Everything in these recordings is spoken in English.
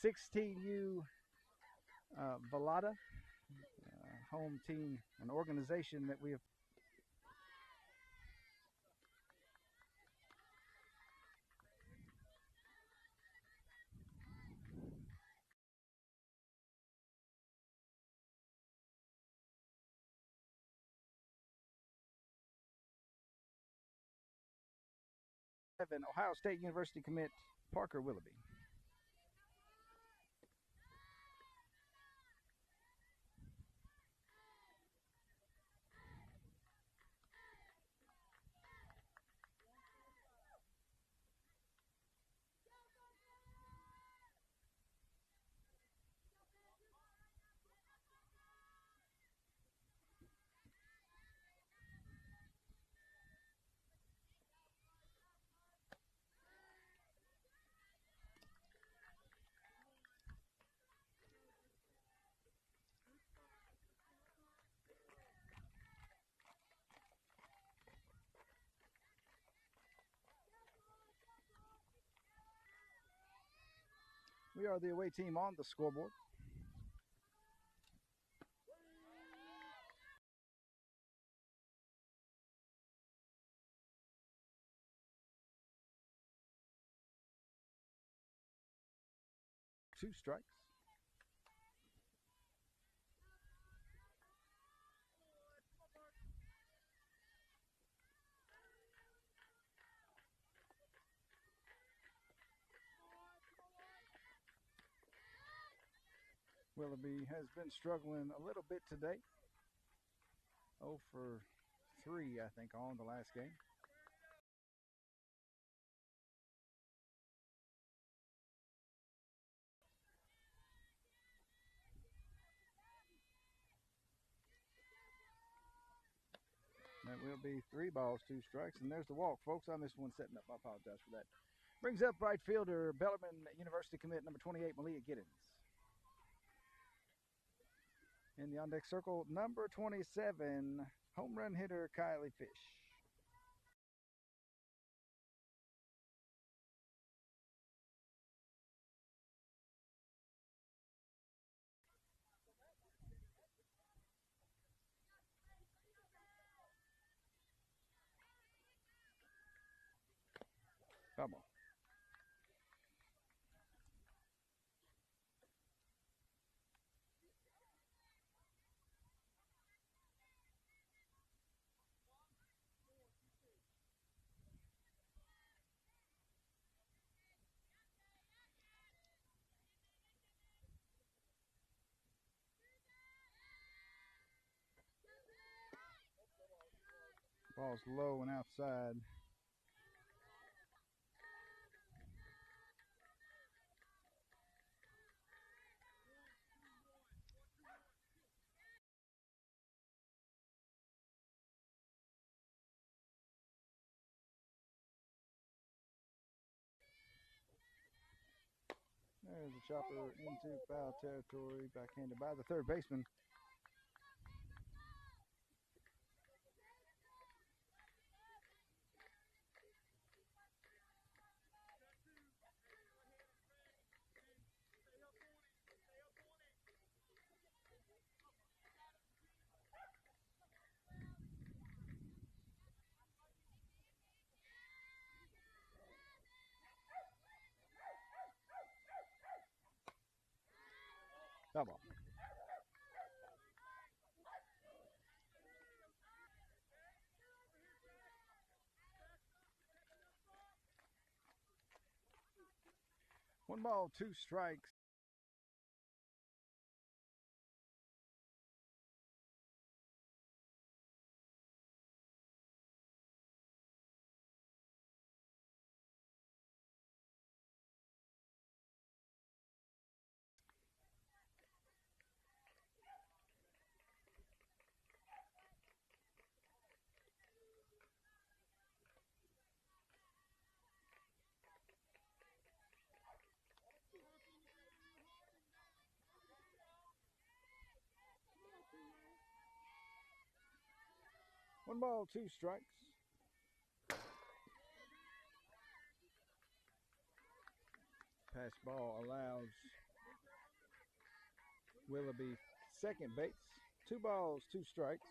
16U Velottta, home team, an organization that we have. Ohio State University commit Parker Willoughby. We are the away team on the scoreboard. Two strikes. Willoughby has been struggling a little bit today. 0 for 3, I think, on the last game. That will be 3 balls, 2 strikes, and there's the walk, folks, on this one setting up. I apologize for that. Brings up right fielder, Bellarmine University commit number 28, Malia Giddens. In the on-deck circle, number 27, home run hitter, Kylie Fish. Come on. Ball's low and outside. There's a chopper into foul territory, backhanded by the third baseman. Come on. One ball, 2 strikes. One ball, 2 strikes. Pass ball allows Willoughby, second base. 2 balls, 2 strikes.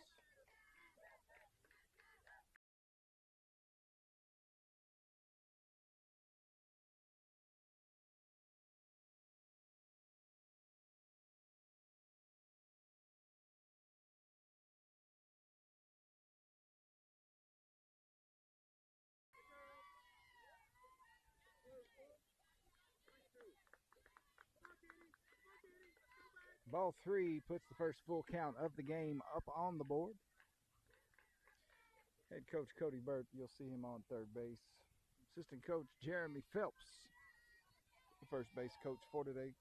Ball 3 puts the first full count of the game up on the board. Head coach Cody Burt, you'll see him on third base. Assistant coach Jeremy Phelps, the first base coach for today.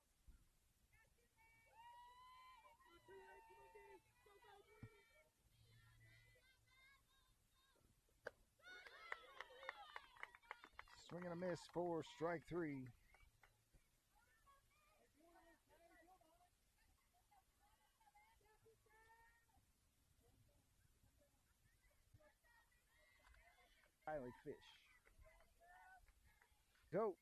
Swing and a miss for strike 3. Riley Fish. Go.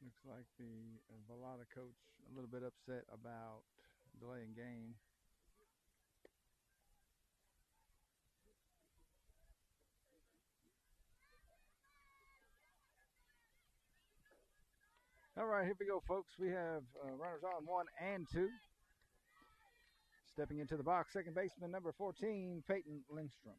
Looks like the Velottta coach a little bit upset about delaying game. All right, here we go, folks. We have runners on 1 and 2. Stepping into the box, second baseman number 14, Peyton Lindstrom.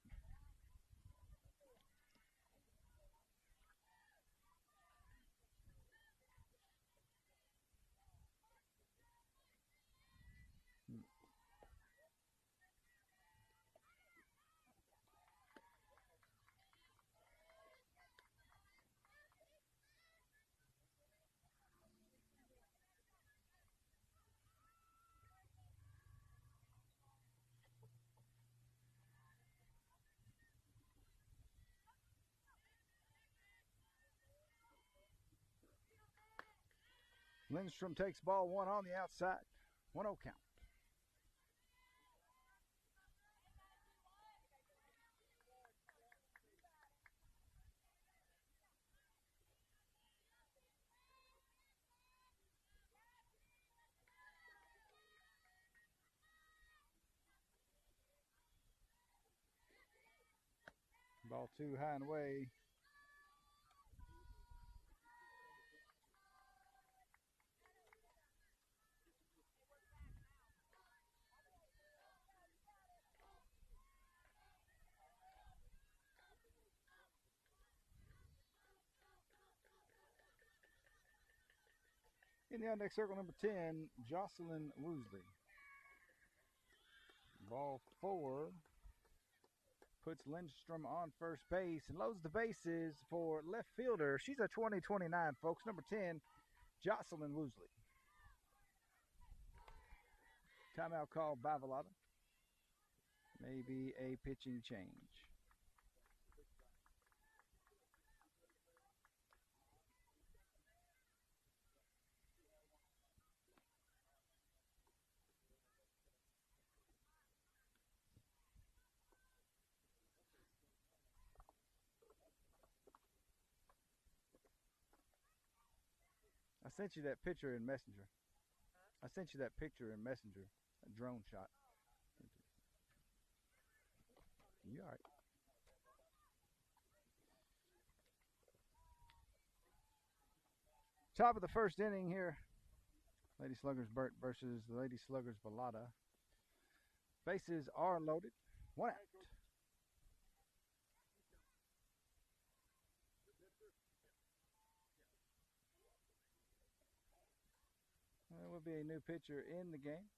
Lindstrom takes ball 1 on the outside. 1-0 count. Ball 2 high and away. In the on deck circle, number 10, Jocelyn Woosley. Ball 4 puts Lindstrom on first base and loads the bases for left fielder. She's a 2029, folks. Number 10, Jocelyn Woosley. Timeout called by Velottta. Maybe a pitching change. I sent you that picture in Messenger. I sent you that picture in Messenger, a drone shot. You all right? Top of the first inning here. Lady Sluggers Burt versus the Lady Sluggers Velottta. Bases are loaded. 1 out. be a new pitcher in the game.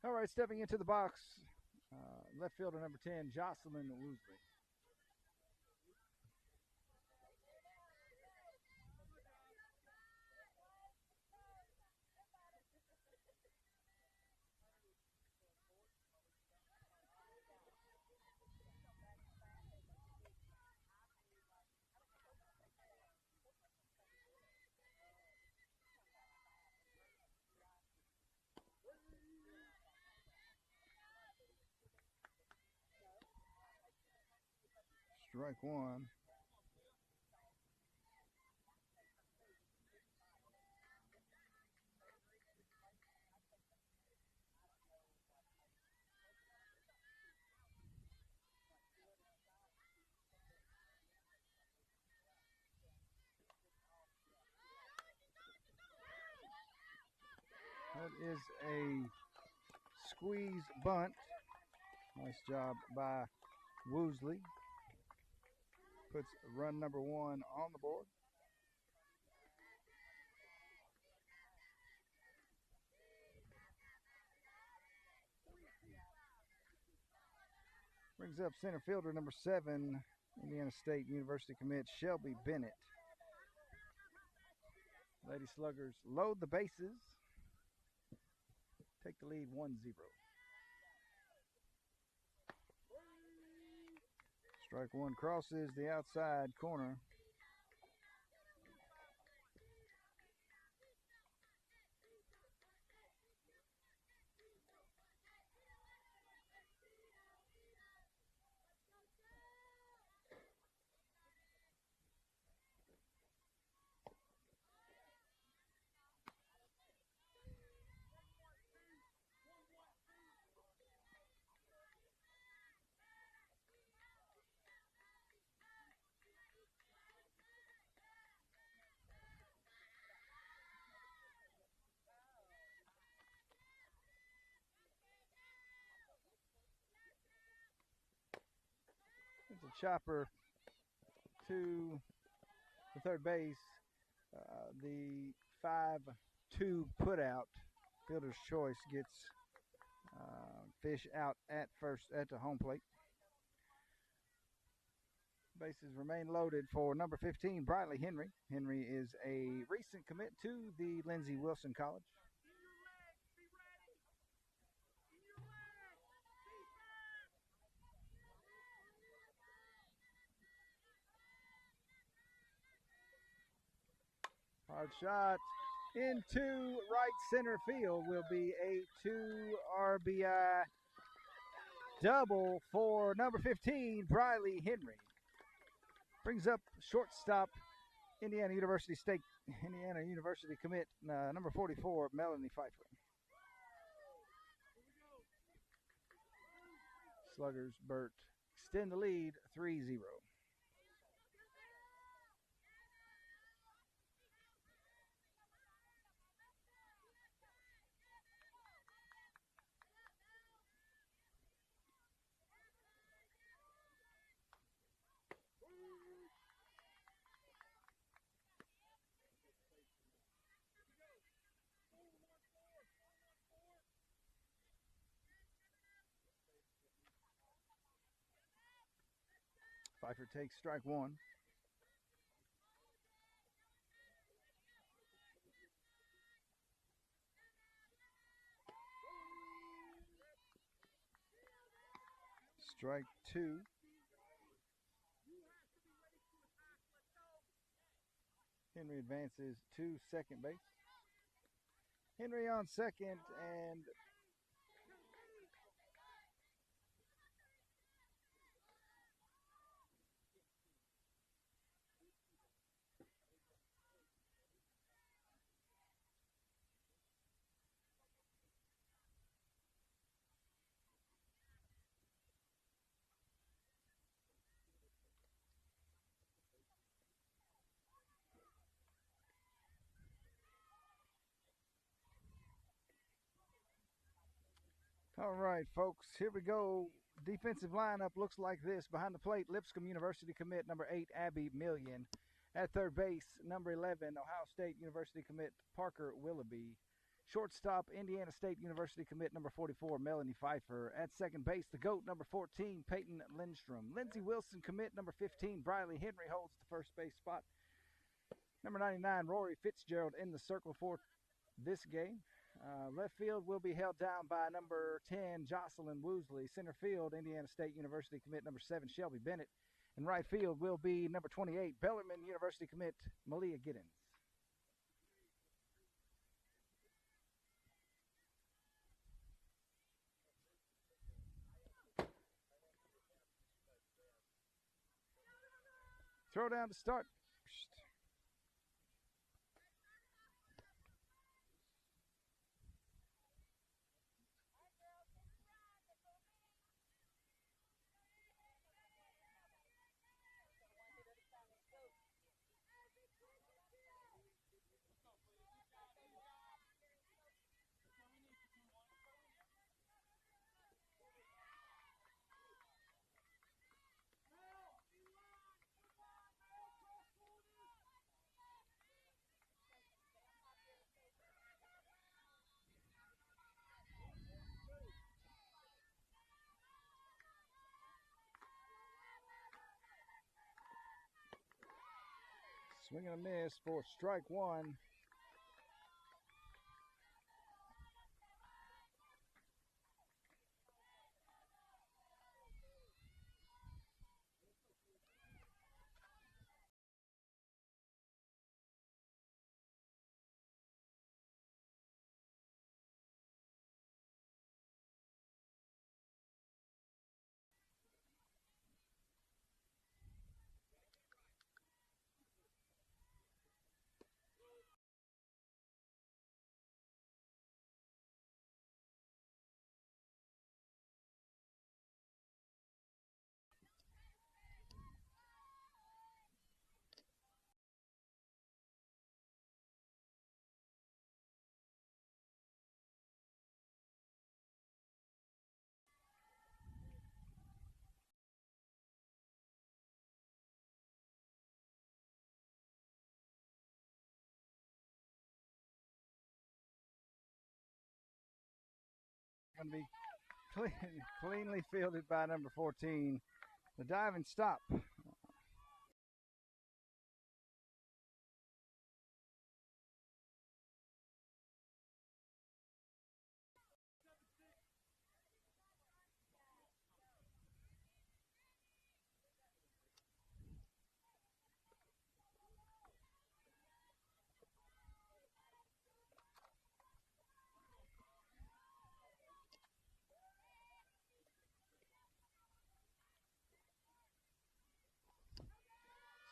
All right, stepping into the box, left fielder number 10, Jocelyn Woosley. Strike one. That is a squeeze bunt. Nice job by Woosley. Puts run number 1 on the board. Brings up center fielder number 7, Indiana State University commit Shelby Bennett. Lady Sluggers load the bases. Take the lead 1-0. Strike one crosses the outside corner. It's a chopper to the third base. The 5-2 put out. Fielder's choice gets Fish out at first at the home plate. Bases remain loaded for number 15, Briley Henry. Henry is a recent commit to the Lindsey Wilson College. Hard shot into right center field will be a 2 RBI double for number 15, Briley Henry. Brings up shortstop, Indiana University commit number 44, Melanie Pfeiffer. Sluggers Burt extend the lead 3-0. Pfeiffer takes strike one. Strike two. Henry advances to second base. Henry on second, and all right, folks, here we go. Defensive lineup looks like this. Behind the plate, Lipscomb University commit number 8, Abby Million. At third base, number 11, Ohio State University commit Parker Willoughby. Shortstop, Indiana State University commit number 44, Melanie Pfeiffer. At second base, the GOAT, number 14, Peyton Lindstrom. Lindsey Wilson commit number 15, Briley Henry holds the first base spot. Number 99, Rory Fitzgerald in the circle for this game. Left field will be held down by number 10, Jocelyn Woosley. Center field, Indiana State University commit number 7, Shelby Bennett. And right field will be number 28, Bellarmine University commit Malia Giddens. Throw down to start. Swing and a miss for strike one. Going to be cleanly fielded by number 14. The dive and stop.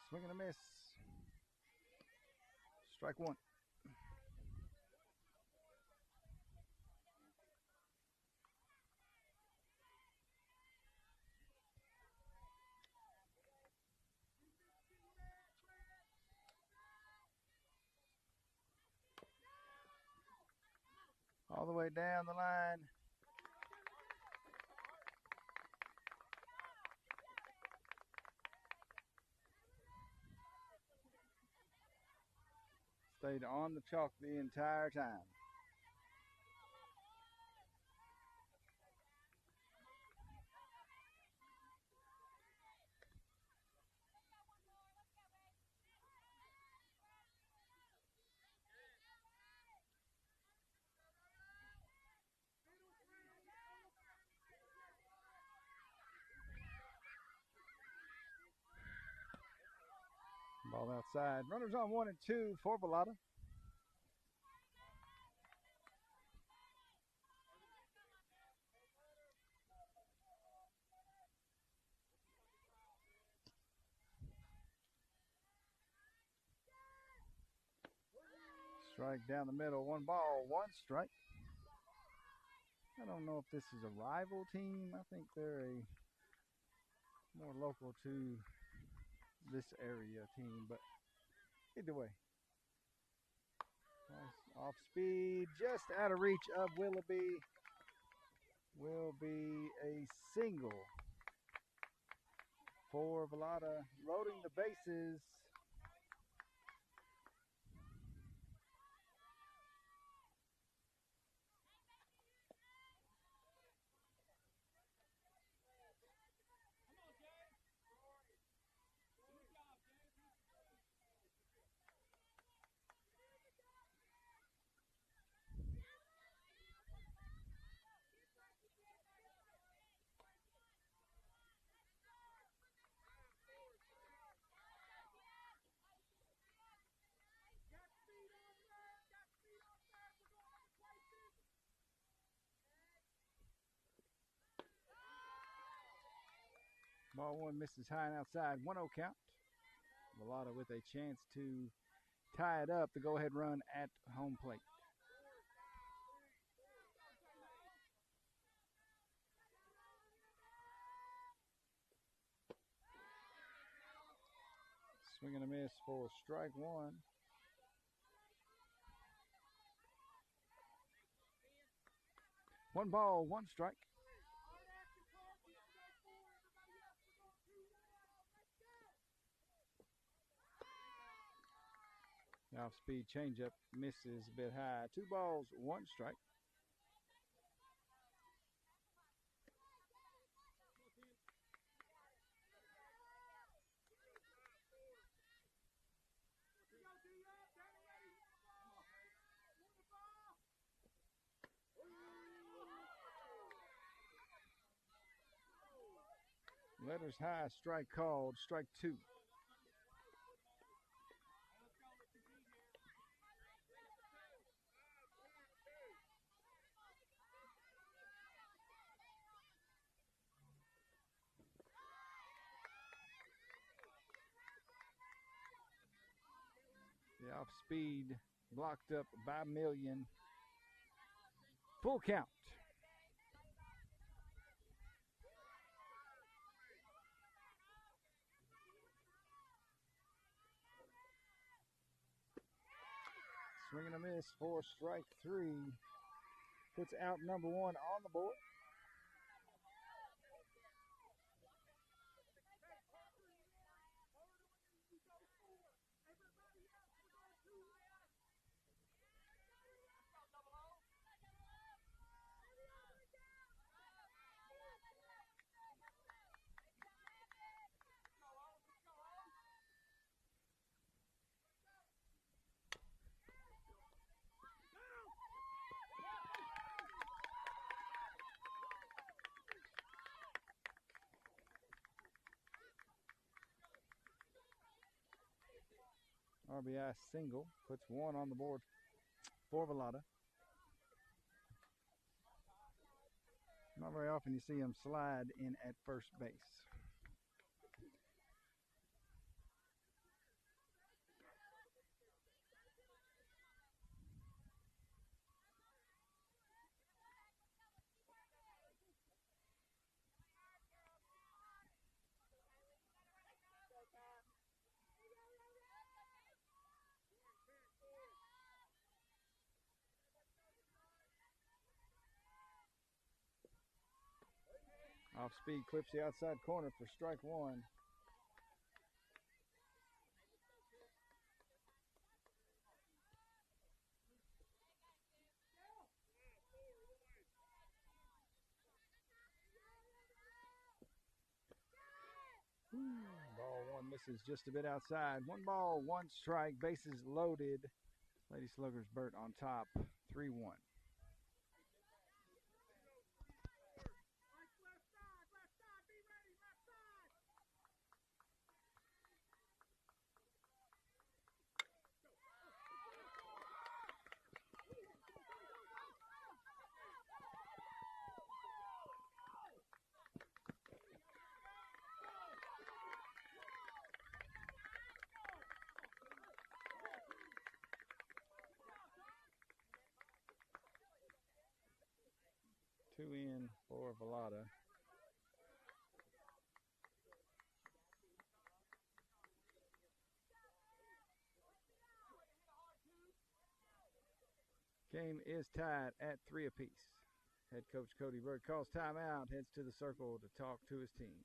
Swing and a miss. Strike one. all the way down the line. Stayed on the chalk the entire time. Ball outside. Runners on 1 and 2 for Velottta. Strike down the middle. 1 ball, 1 strike. I don't know if this is a rival team. I think they're a more local to this area team, but either way. Nice off speed, just out of reach of Willoughby. Will be a single for Velottta, loading the bases. Ball 1 misses high and outside. 1-0 count. Velottta with a chance to tie it up. The go-ahead run at home plate. Swing and a miss for strike 1. One ball, 1 strike. The off-speed changeup misses a bit high. 2 balls, 1 strike. Letters high, strike called, strike 2. The off speed blocked up by Million. Full count. Swing and a miss for strike 3. Puts out number 1 on the board. RBI single, puts 1 on the board for Velottta. Not very often you see him slide in at first base. Off speed clips the outside corner for strike one. Ball one misses just a bit outside. 1 ball, 1 strike, bases loaded. Lady Sluggers Burt on top, 3-1. Two in for Velottta. Game is tied at 3 apiece. Head coach Cody Bird calls timeout, heads to the circle to talk to his team.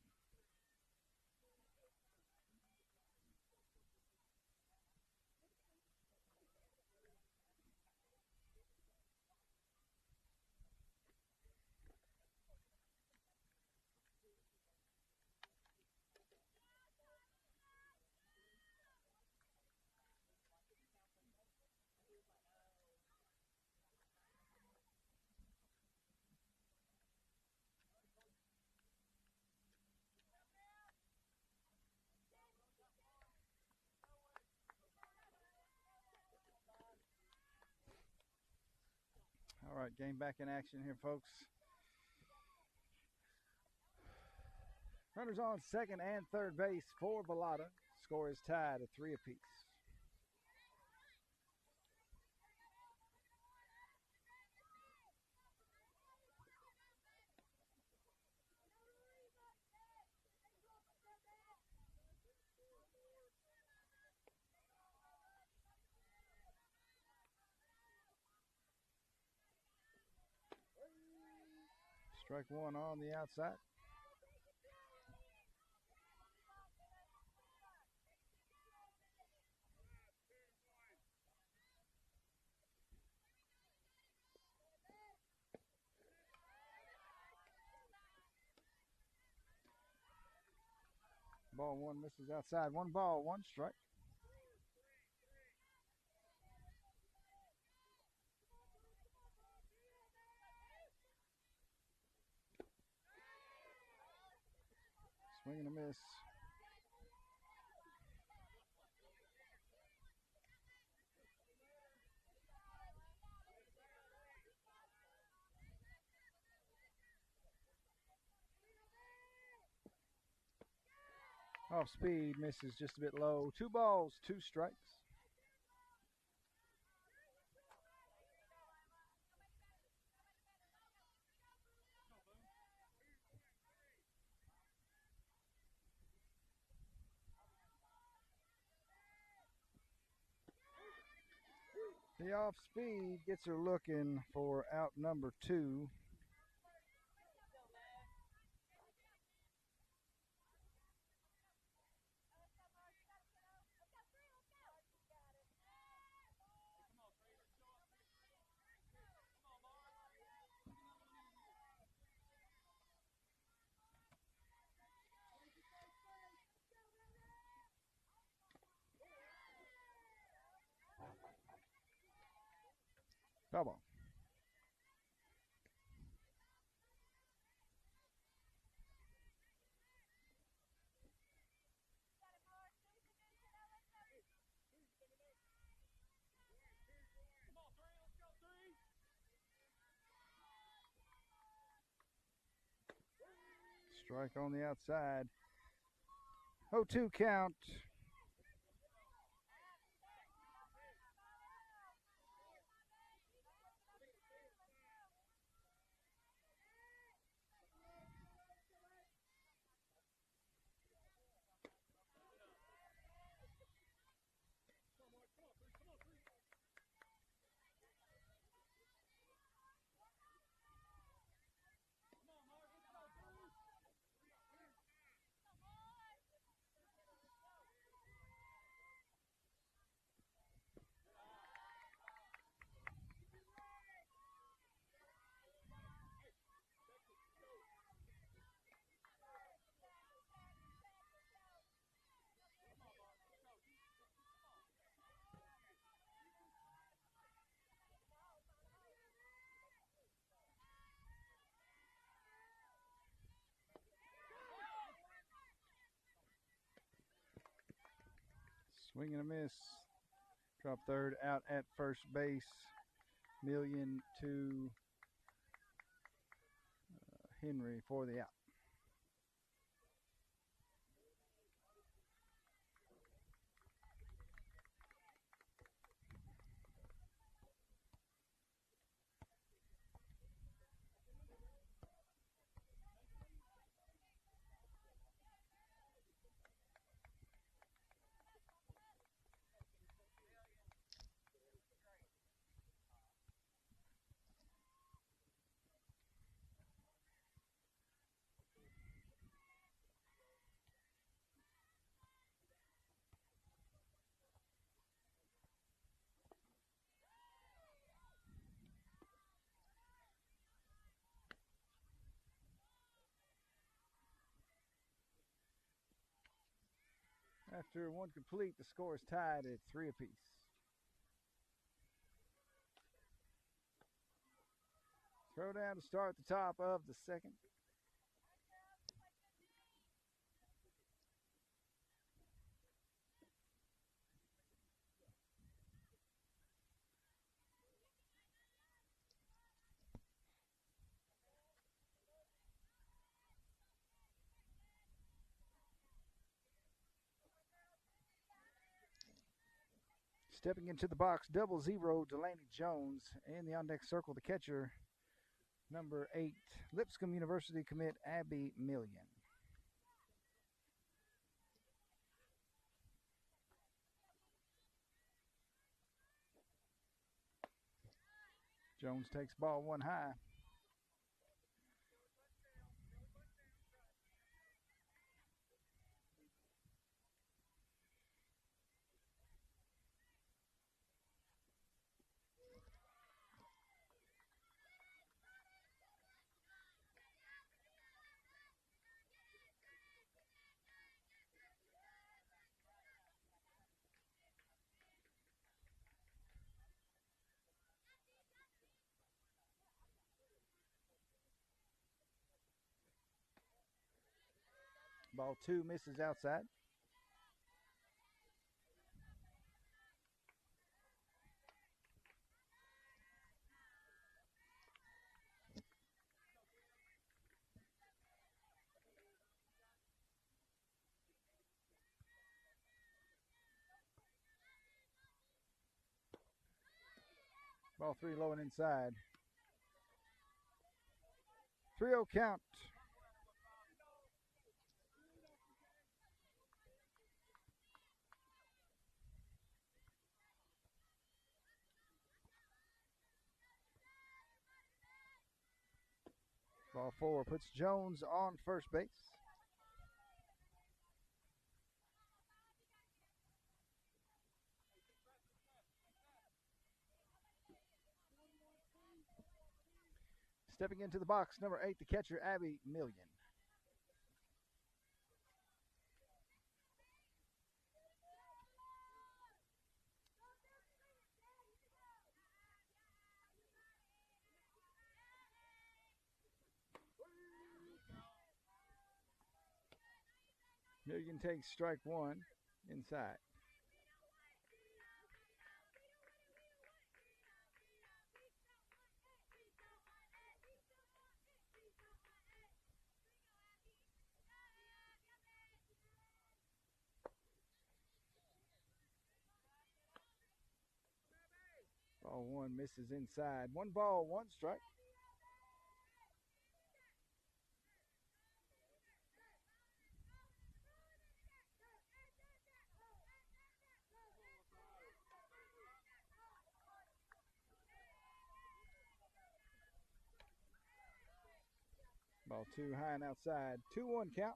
All right, game back in action here, folks. Runners on second and third base for Velottta. Score is tied at 3 apiece. Strike one on the outside. Ball one misses outside. 1 ball, 1 strike. Swing and a miss. Off speed, misses just a bit low. 2 balls, 2 strikes. The off speed gets her looking for out number 2. Foul ball. Strike on the outside. 0-2 count. Swing and a miss. Drop third, out at first base. Million to Henry for the out. After one complete, the score is tied at 3 apiece. Throw down to start the top of the second. Stepping into the box, 00, Delaney Jones. In the on-deck circle, the catcher, number 8, Lipscomb University commit Abby Million. Jones takes ball one high. Ball 2 misses outside. Ball 3 low and inside. 3-0 count. Ball 4 puts Jones on first base. Stepping into the box, number 8, the catcher, Abby Million. Million takes strike 1 inside. Ball 1 misses inside. 1 ball, 1 strike. Ball 2 high and outside. 2-1 count.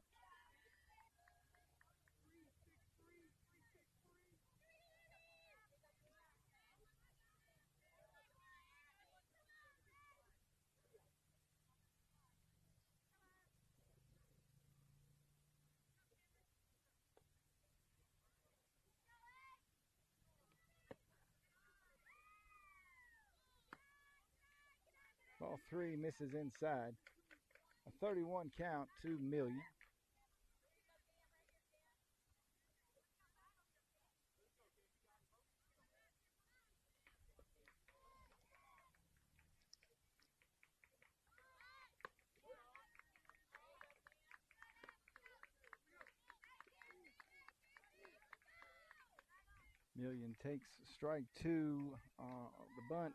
Ball 3 misses inside. A 31 count to Million. Million takes strike two. The bunt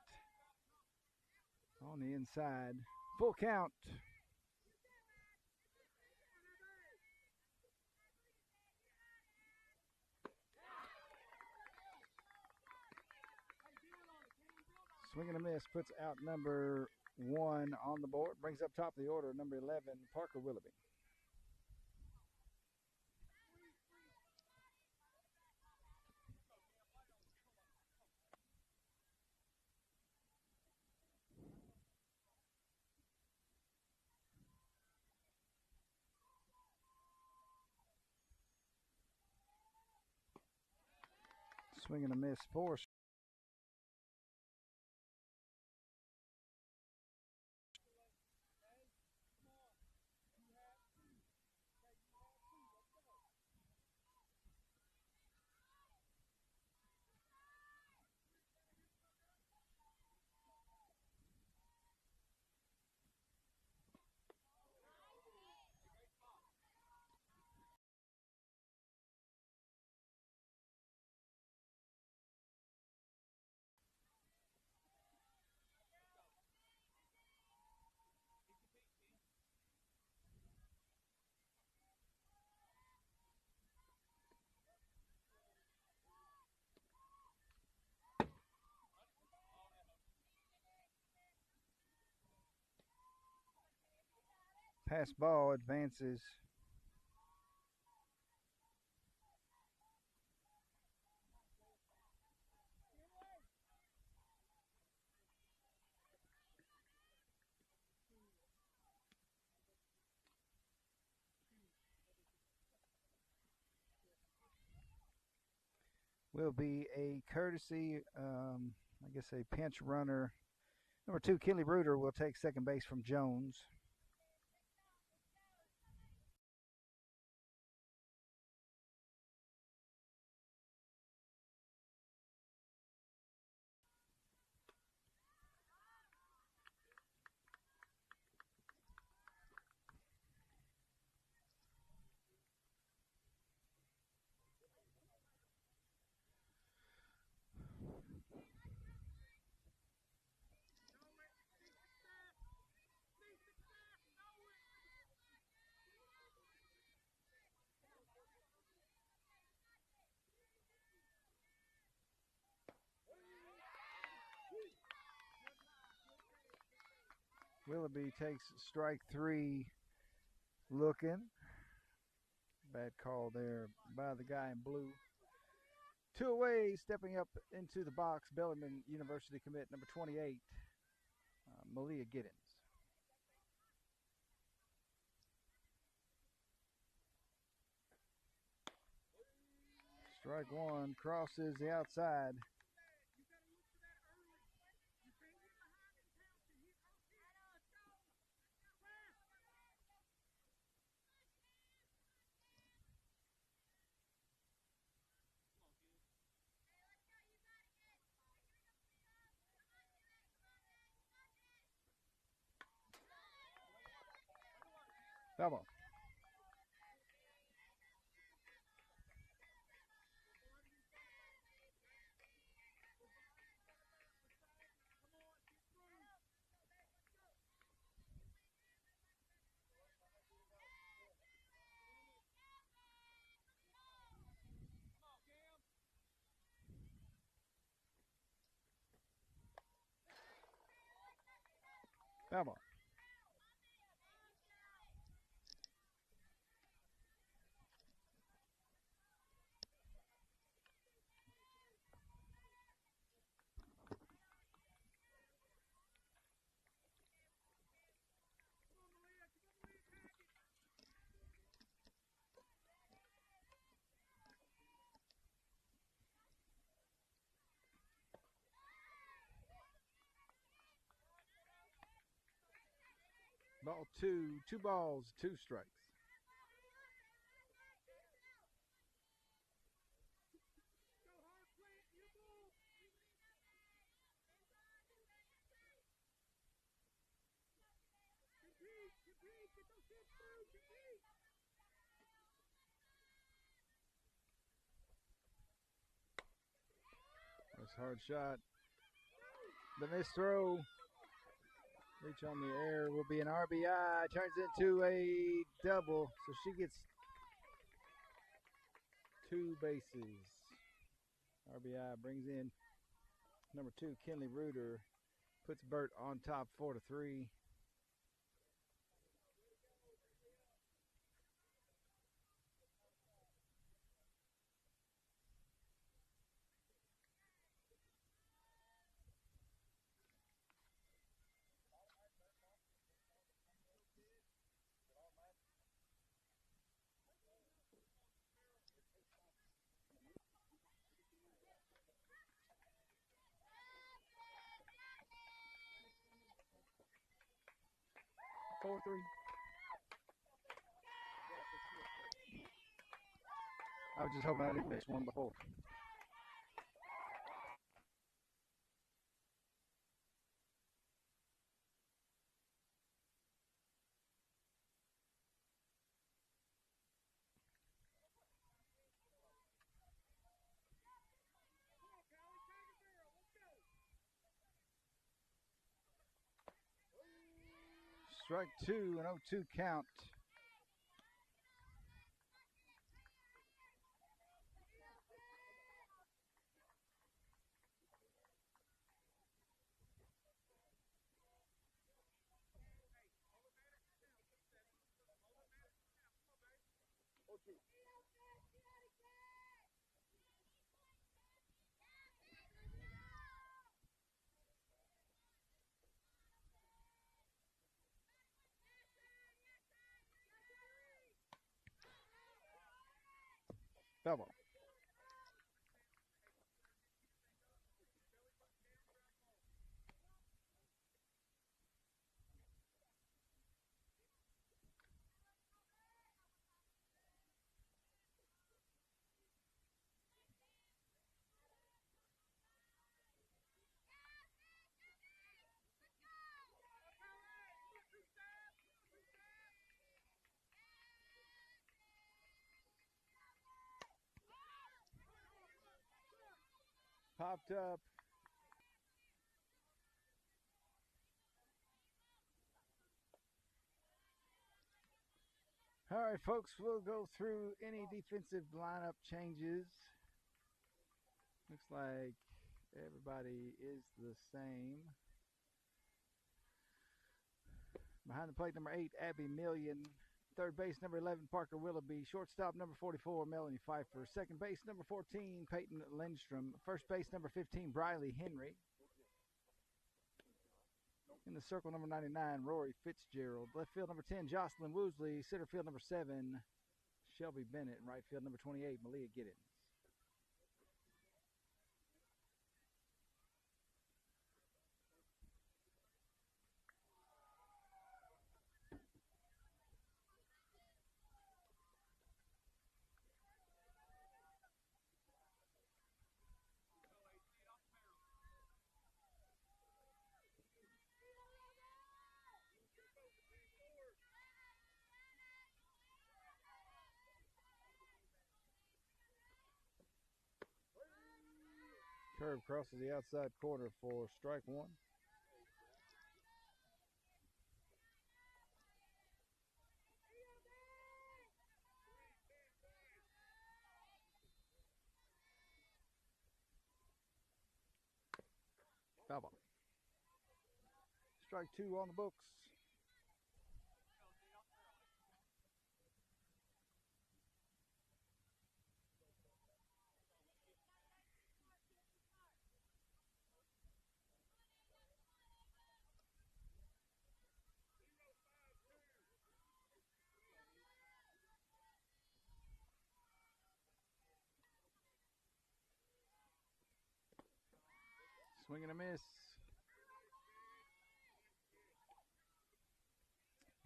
on the inside. Full count. Swing and a miss puts out number 1 on the board. Brings up top of the order number 11, Parker Willoughby. Swing and a miss, 4. Pass ball advances. Will be a courtesy, I guess a pinch runner. Number 2, Kelly Bruder will take second base from Jones. Willoughby takes strike 3 looking. Bad call there by the guy in blue. 2 away, stepping up into the box, Bellarmine University commit number 28, Malia Giddens. Strike 1 crosses the outside. Come on. Come on. Ball 2, 2 balls, 2 strikes. hard shot. The missed throw. Reach on the air will be an RBI. Turns into a double. So she gets 2 bases. RBI brings in number 2, Kinley Reuter. Puts Burt on top 4-3. I was just hoping I didn't miss one before. Strike 2, an 0-2 count. Foul ball. Popped up. All right, folks, we'll go through any defensive lineup changes. Looks like everybody is the same. Behind the plate, number 8, Abby Million. Third base, number 11, Parker Willoughby. Shortstop, number 44, Melanie Pfeiffer. Second base, number 14, Peyton Lindstrom. First base, number 15, Briley Henry. In the circle, number 99, Rory Fitzgerald. Left field, number 10, Jocelyn Woosley. Center field, number 7, Shelby Bennett. And right field, number 28, Malia Giddens. Curve crosses the outside corner for strike 1. Foul ball. Strike 2 on the books. Swing and a miss.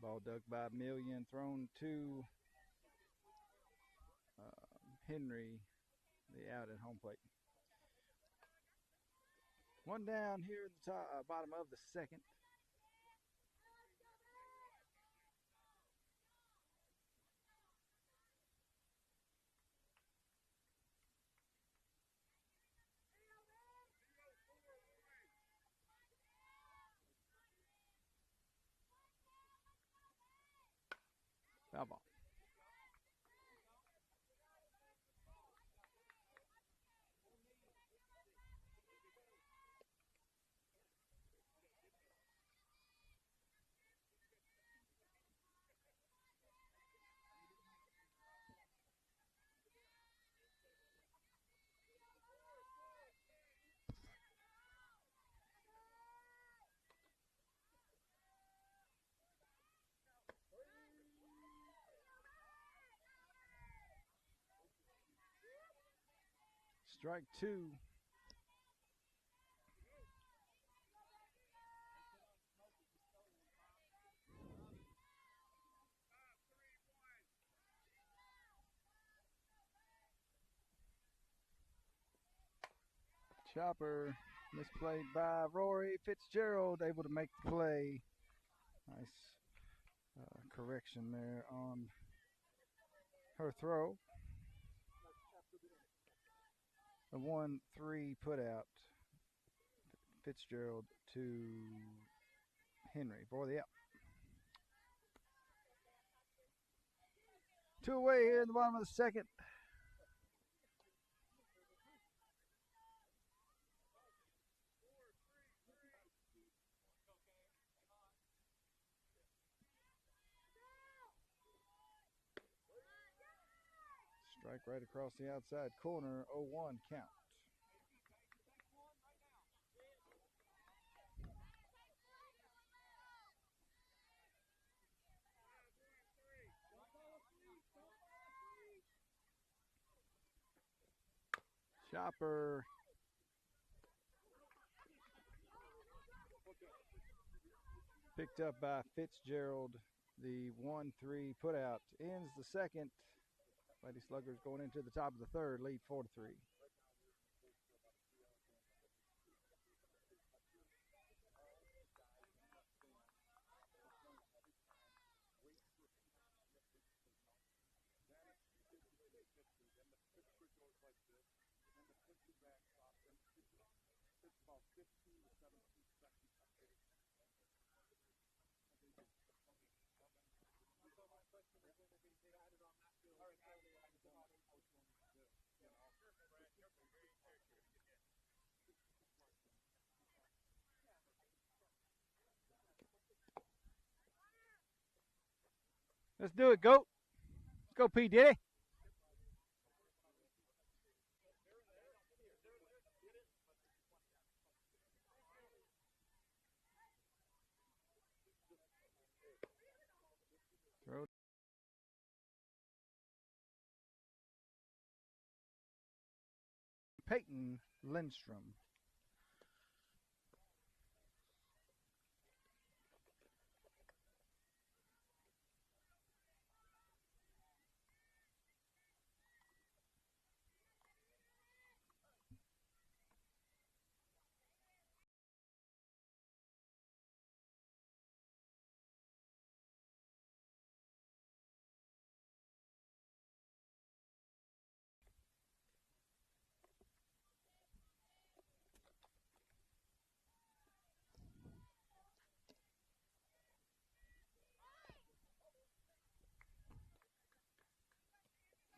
Ball dug by Million, thrown to Henry, the out at home plate. One down here at the bottom of the second. Foul ball. Strike two. Chopper misplayed by Rory Fitzgerald, able to make the play. Nice correction there on her throw. The 1-3 put out. Fitzgerald to Henry for the out. Two away here in the bottom of the second. Strike right across the outside corner, 0-1 count. Chopper picked up by Fitzgerald. The 1-3 put out ends the second. Lady Sluggers going into the top of the third, lead 4-3. Let's do it, goat. Let's go, P. Diddy. Throw. Peyton Lindstrom.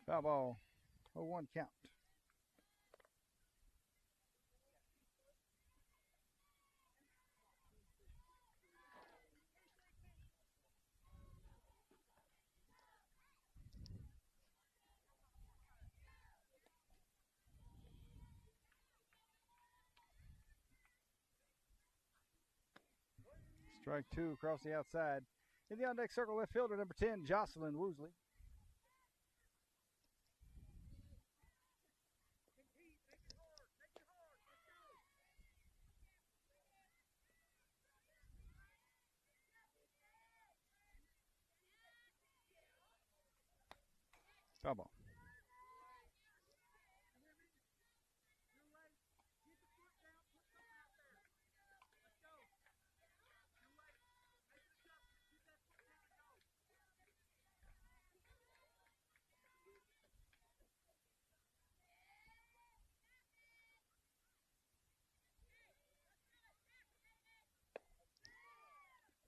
Foul ball, 0-1 count. Strike two across the outside. In the on-deck circle, left fielder number 10, Jocelyn Woosley. Foul ball.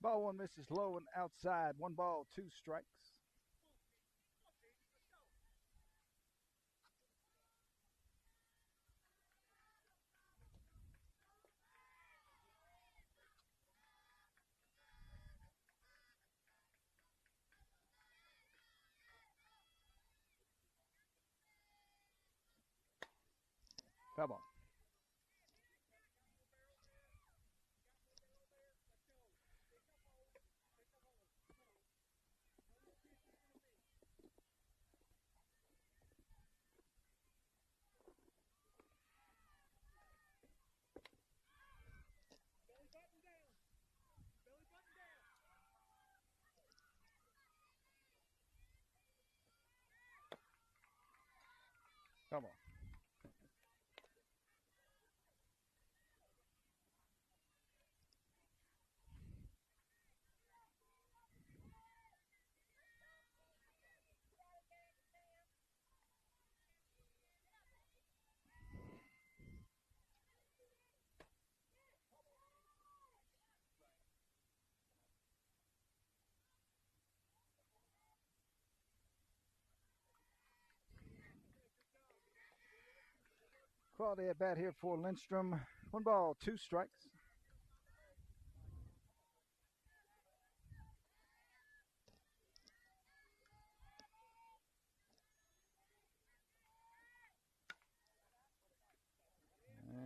Ball one misses low and outside. 1 ball, 2 strikes. Foul ball. Foul ball. Quality at bat here for Lindstrom. 1 ball, 2 strikes.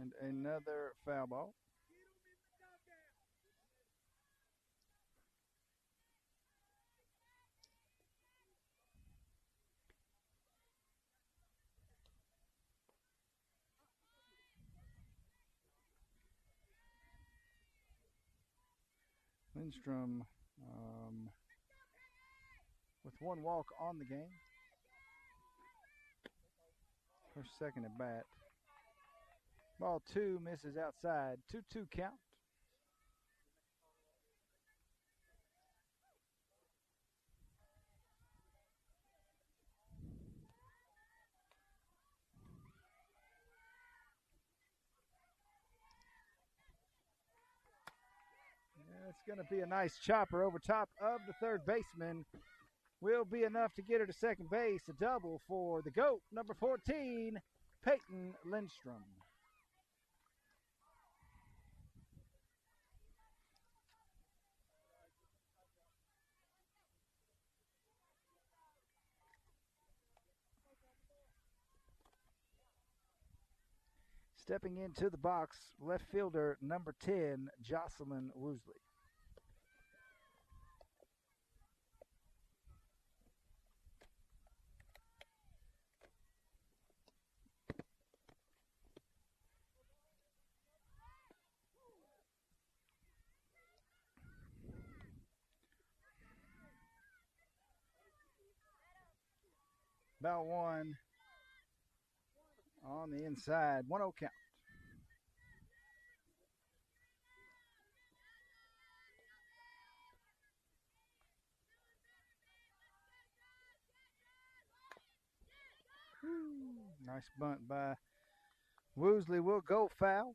And another foul ball. Lindstrom with 1 walk on the game. First, second at bat. Ball 2 misses outside. 2-2 count. It's going to be a nice chopper over top of the third baseman. Will be enough to get her to second base. A double for the GOAT, number 14, Peyton Lindstrom. Stepping into the box, left fielder, number 10, Jocelyn Woosley. About 1 on the inside. 1-0 count. Nice bunt by Woosley. Will go foul.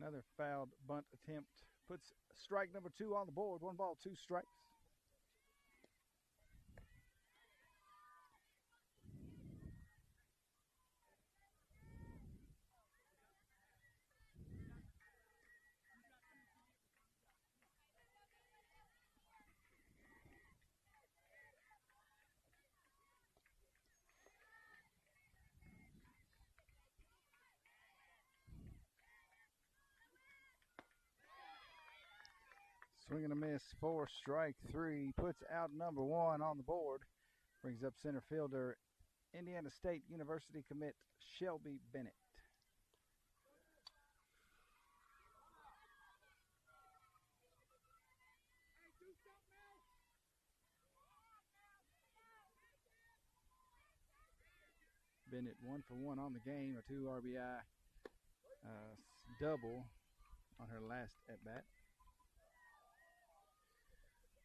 Another fouled bunt attempt puts strike number 2 on the board. 1 ball, 2 strikes. Swing and a miss for strike 3. Puts out number 1 on the board. Brings up center fielder, Indiana State University commit Shelby Bennett. Bennett 1 for 1 on the game, a 2 RBI double on her last at bat.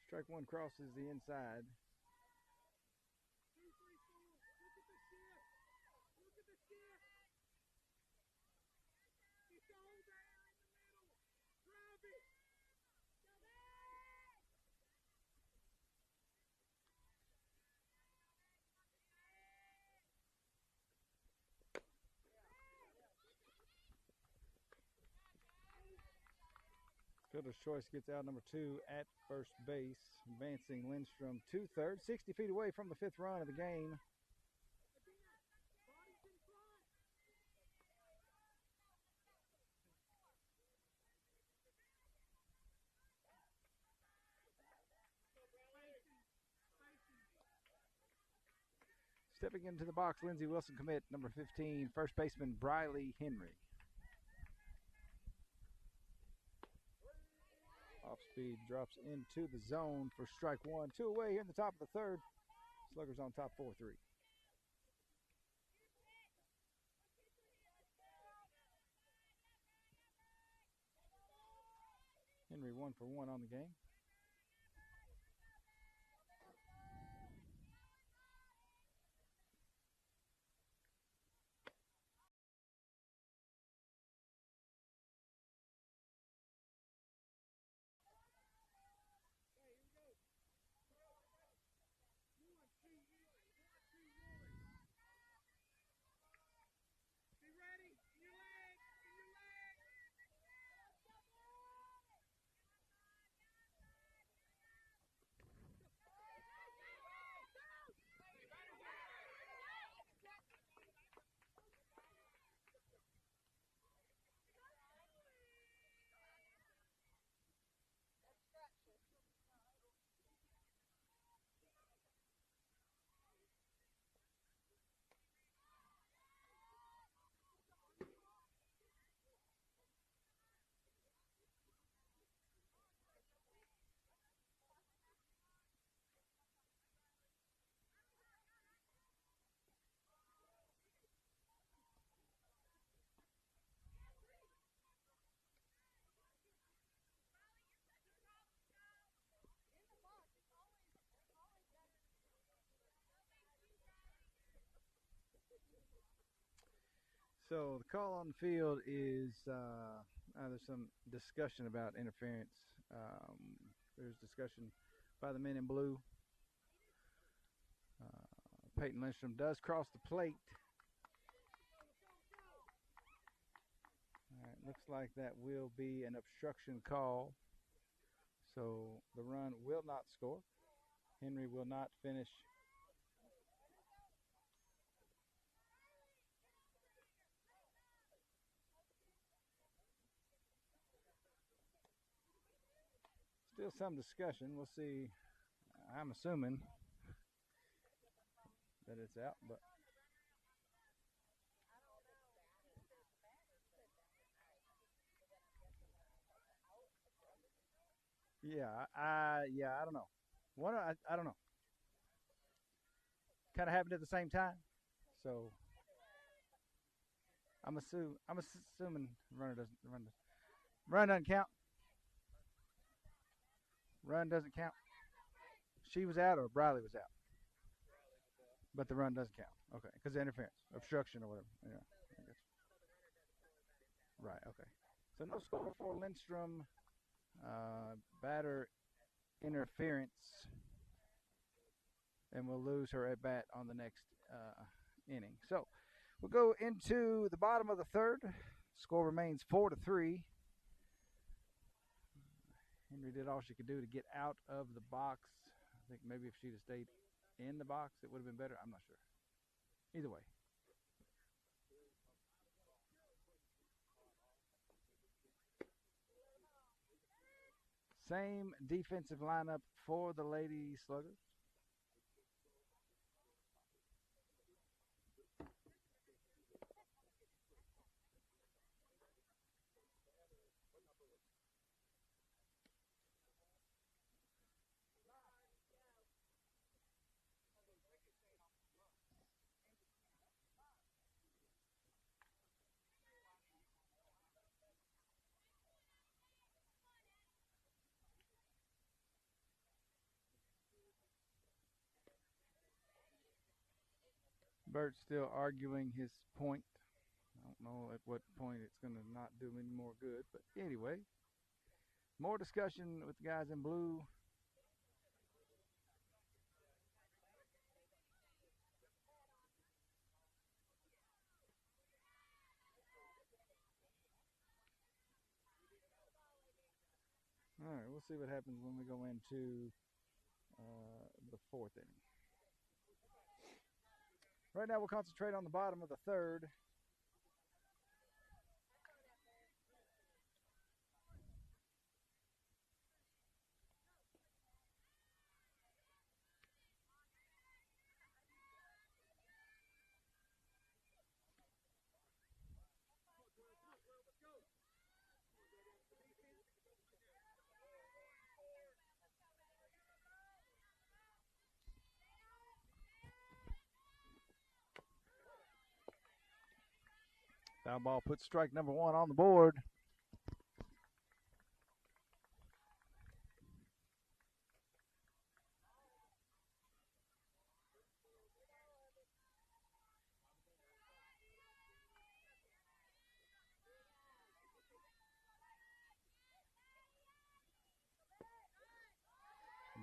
Strike 1 crosses the inside. Fielder's choice gets out number 2 at first base. Advancing Lindstrom to third, 60 feet away from the 5th run of the game. Stepping into the box, Lindsey Wilson commit, number 15, first baseman Briley Henry. Off speed drops into the zone for strike 1. 2 away here in the top of the 3rd. Sluggers on top 4-3. Henry 1 for 1 on the game. So the call on the field is there's some discussion about interference. There's discussion by the men in blue. Peyton Lindstrom does cross the plate. All right, looks like that will be an obstruction call. So the run will not score. Henry will not finish. Still some discussion. We'll see. I'm assuming that it's out, but I don't know. I don't know. Kind of happened at the same time, so I'm assuming run doesn't count. Run doesn't count. She was out or Briley was out, but the run doesn't count. Okay, because of interference, obstruction, or whatever. Yeah, I guess. Right. Okay. So no score for Lindstrom. Batter interference, and we'll lose her at bat on the next inning. So we'll go into the bottom of the 3rd. Score remains 4-3. Henry did all she could do to get out of the box. I think maybe if she'd have stayed in the box, it would have been better. I'm not sure. Either way. Same defensive lineup for the Lady Sluggers. Burt's still arguing his point. I don't know at what point it's going to not do him any more good. But anyway, more discussion with the guys in blue. right, we'll see what happens when we go into the fourth inning. Right now, we'll concentrate on the bottom of the third. Foul ball puts strike number one on the board.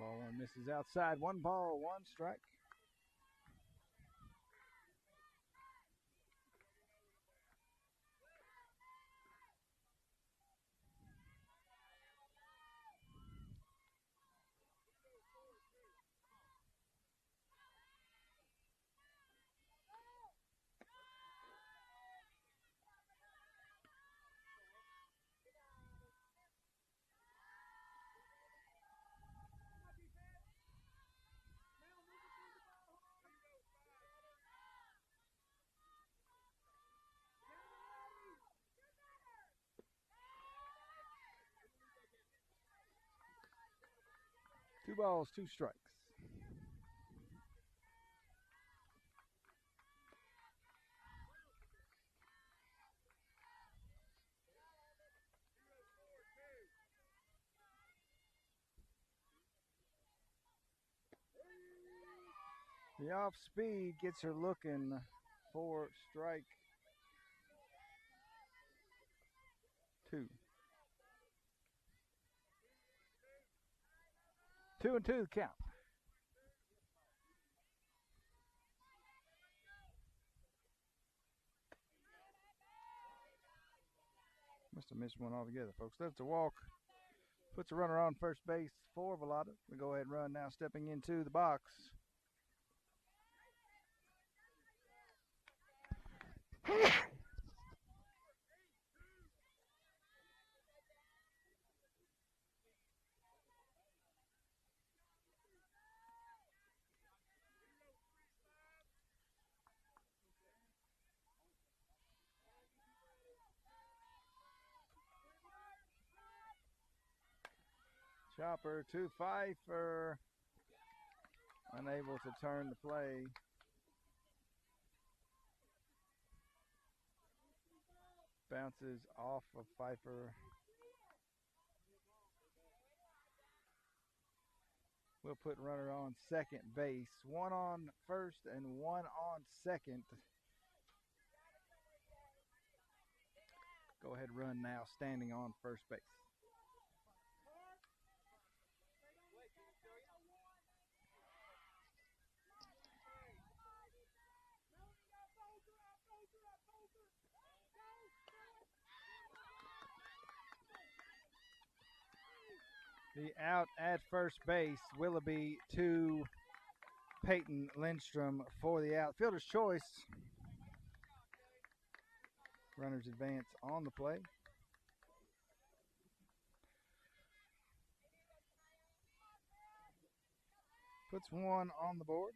Ball one misses outside. 1 ball, 1 strike. Two balls, 2 strikes. The off speed gets her looking for strike 2. 2-2 count. Must have missed one altogether, folks. That's a walk. Puts a runner on first base for Velottta. We go ahead and run now, stepping into the box. Chopper to Pfeiffer. Unable to turn the play. Bounces off of Pfeiffer. We'll put runner on second base. 1 on first and 1 on second. Go ahead, run now, standing on first base. The out at first base, Willoughby to Peyton Lindstrom for the out. Fielder's choice. Runners advance on the play. Puts 1 on the board.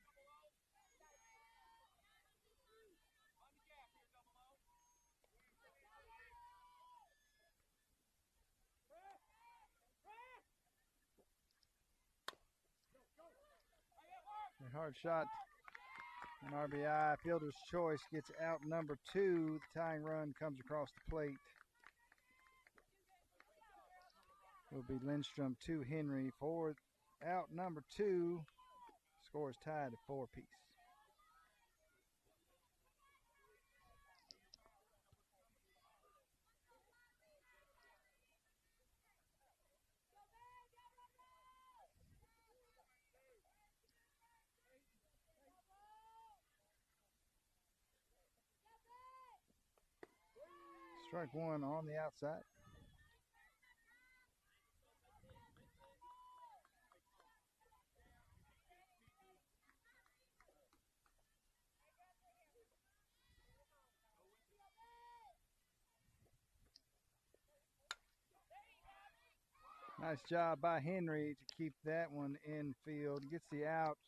A hard shot, an RBI. Fielder's choice gets out number 2. The tying run comes across the plate. Will be Lindstrom to Henry for out number 2. Score is tied at 4 apiece. Strike 1 on the outside. Nice job by Henry to keep that one in field. Gets the out.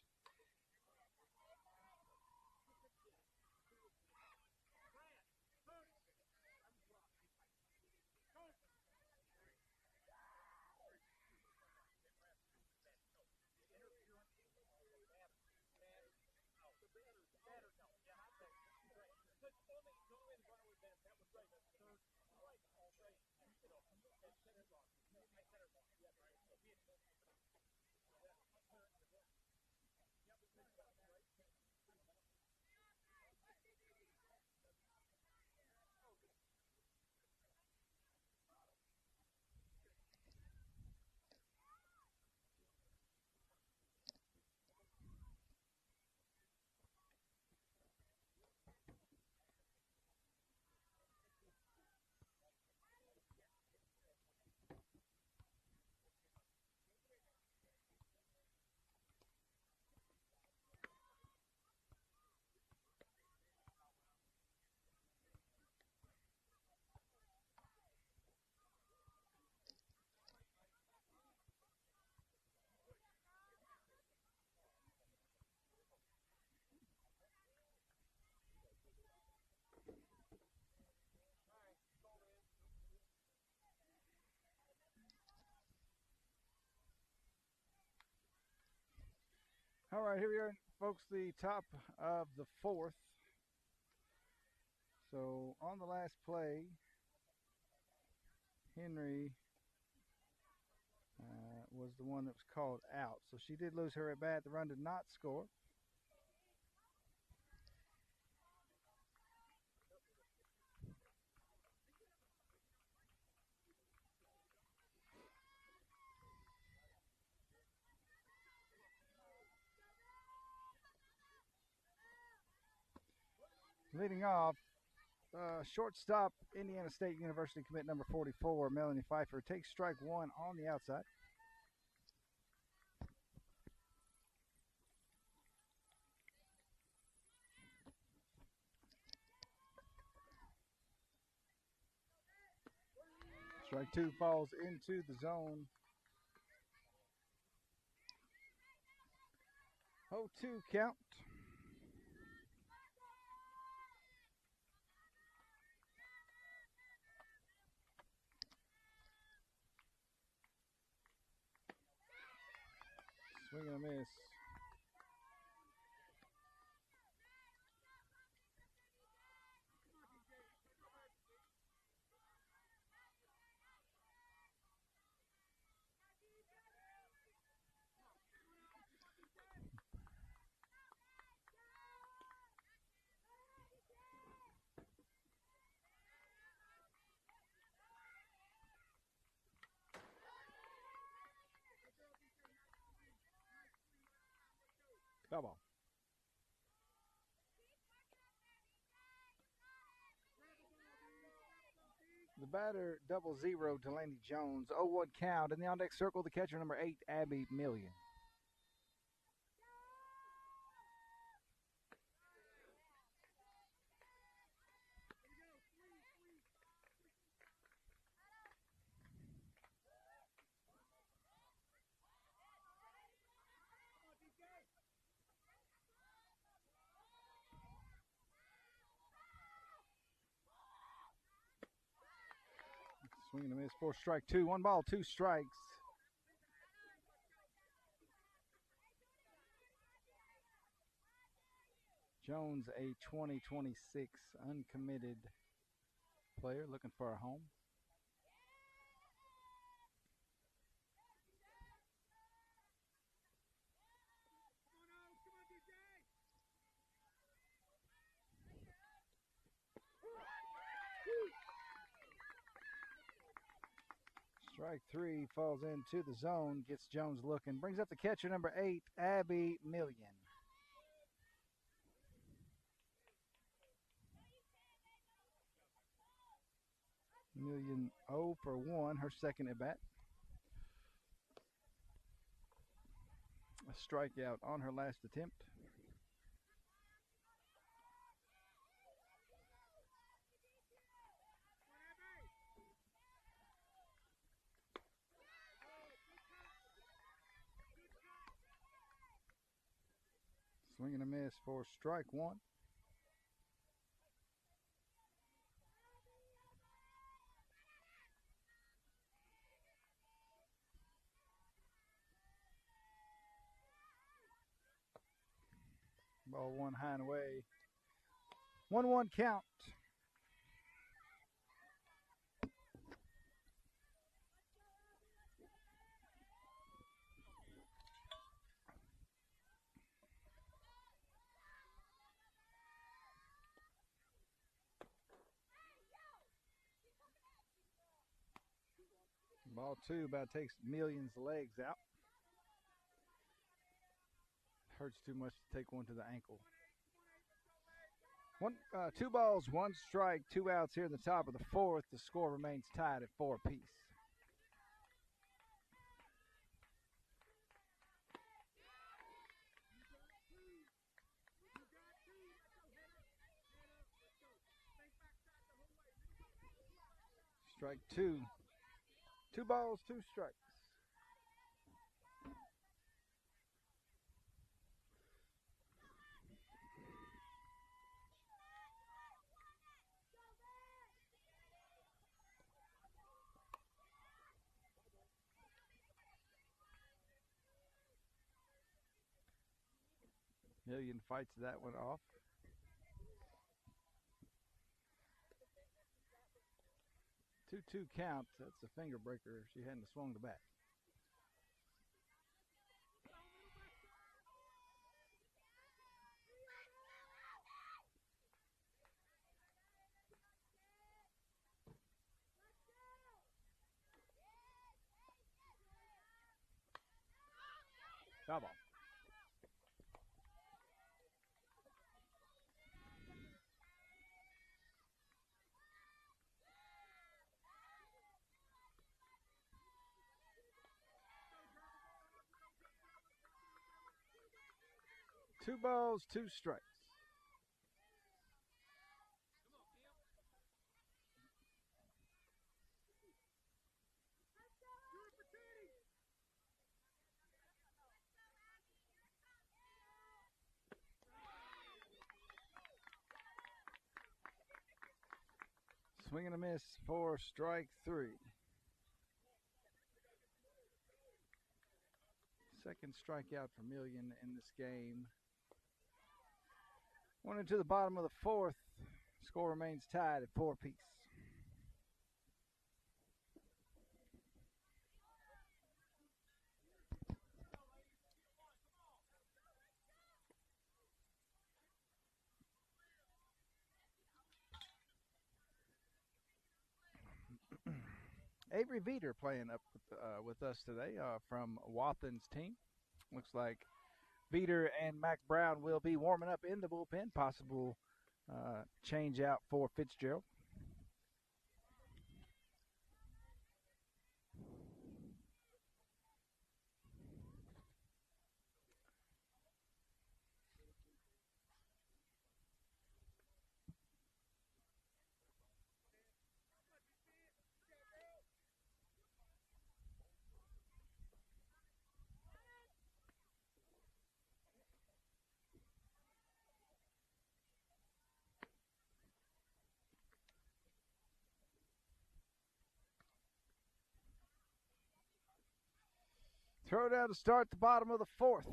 All right, here we are, folks, the top of the fourth. So on the last play, Henry was the one that was called out. So she did lose her at bat. The run did not score. Leading off, shortstop, Indiana State University commit number 44, Melanie Pfeiffer, takes strike one on the outside. Strike two falls into the zone. 0-2 count. Swing and a miss. Foul ball. The batter, 0-0, Delaney Jones. 0-1 count. In the on-deck circle, the catcher, number 8, Abby Million. Swing and a miss for strike two. 1 ball, 2 strikes. Jones, a 2026 uncommitted player looking for a home. Strike three falls into the zone, gets Jones looking. Brings up the catcher, number 8, Abby Million. Million 0 for 1, her second at bat. A strikeout on her last attempt. Swing and a miss for strike one. Ball one high and away. 1-1 count. Ball two about takes Million's legs out. Hurts too much to take one to the ankle. 2 balls, 1 strike, 2 outs here in the top of the fourth. The score remains tied at 4 apiece. Strike two. 2 balls, 2 strikes. Million fights that one off. Two count. That's a finger breaker. She hadn't swung the bat. Foul ball. Two balls, 2 strikes. Swing and a miss for strike 3. Second strikeout for Million in this game. One into the bottom of the fourth. Score remains tied at 4 apiece. Avery Veeder playing up with us today from Wathen's team. Looks like Veeder and Mac Brown will be warming up in the bullpen. Possible change out for Fitzgerald. Throw down to start the bottom of the fourth.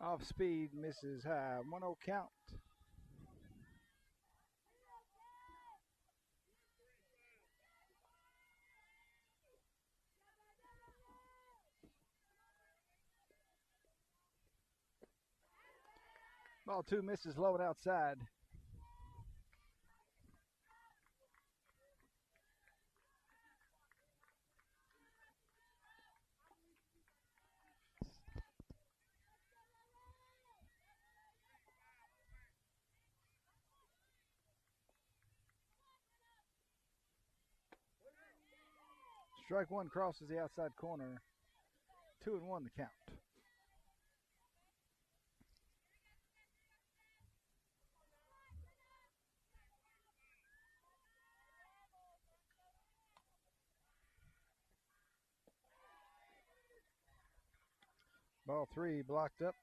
Off speed, misses high. 1-0 count. Ball 2 misses low and outside. Strike one crosses the outside corner. 2-1 the count. Ball 3 blocked up.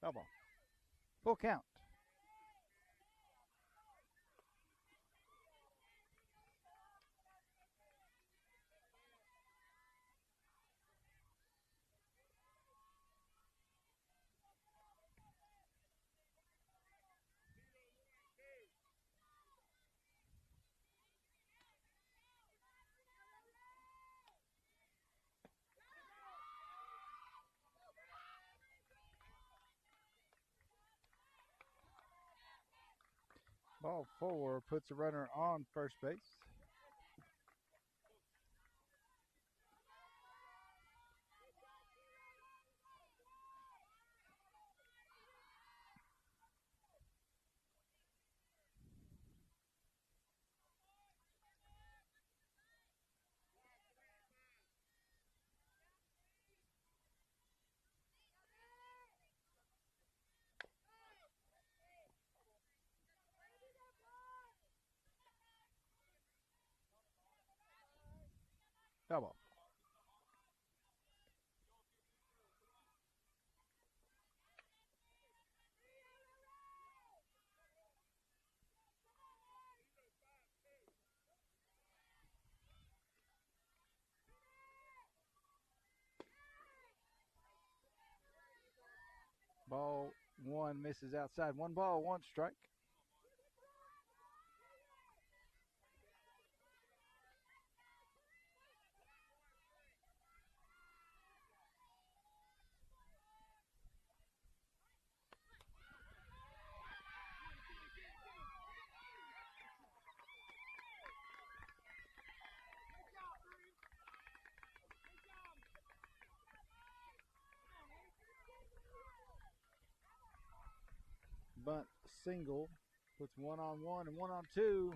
Foul ball. Full count. Ball 4 puts a runner on first base. Foul ball. Ball 1 misses outside. 1 ball, 1 strike. Bunt single puts 1 on 1 and 1 on 2.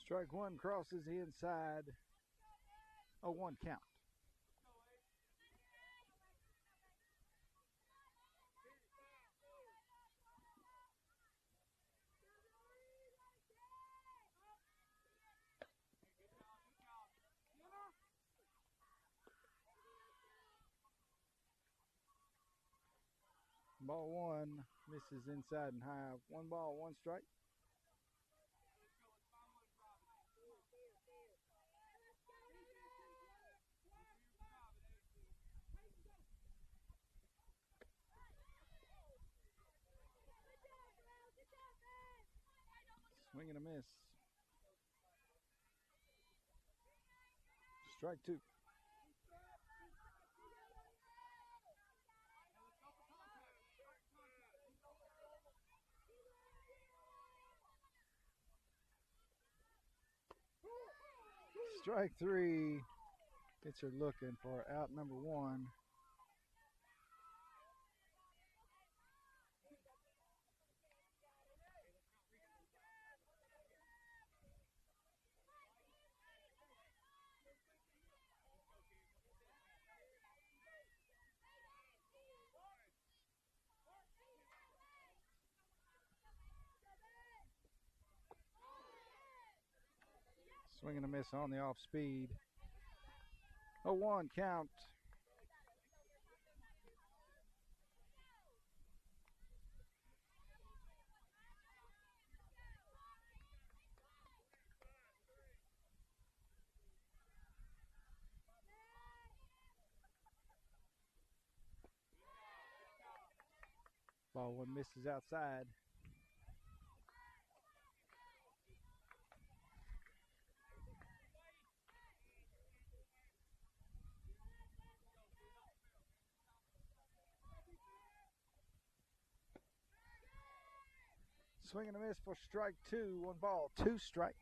Strike 1 crosses the inside. 0-1 count. Ball 1 misses inside and high. 1 ball, 1 strike. Swing and a miss. Strike 2. Strike 3. Pitcher looking for out number 1. Swing and a miss on the off speed. 0-1 count. Ball one misses outside. Swing and a miss for strike two. 1 ball, 2 strikes.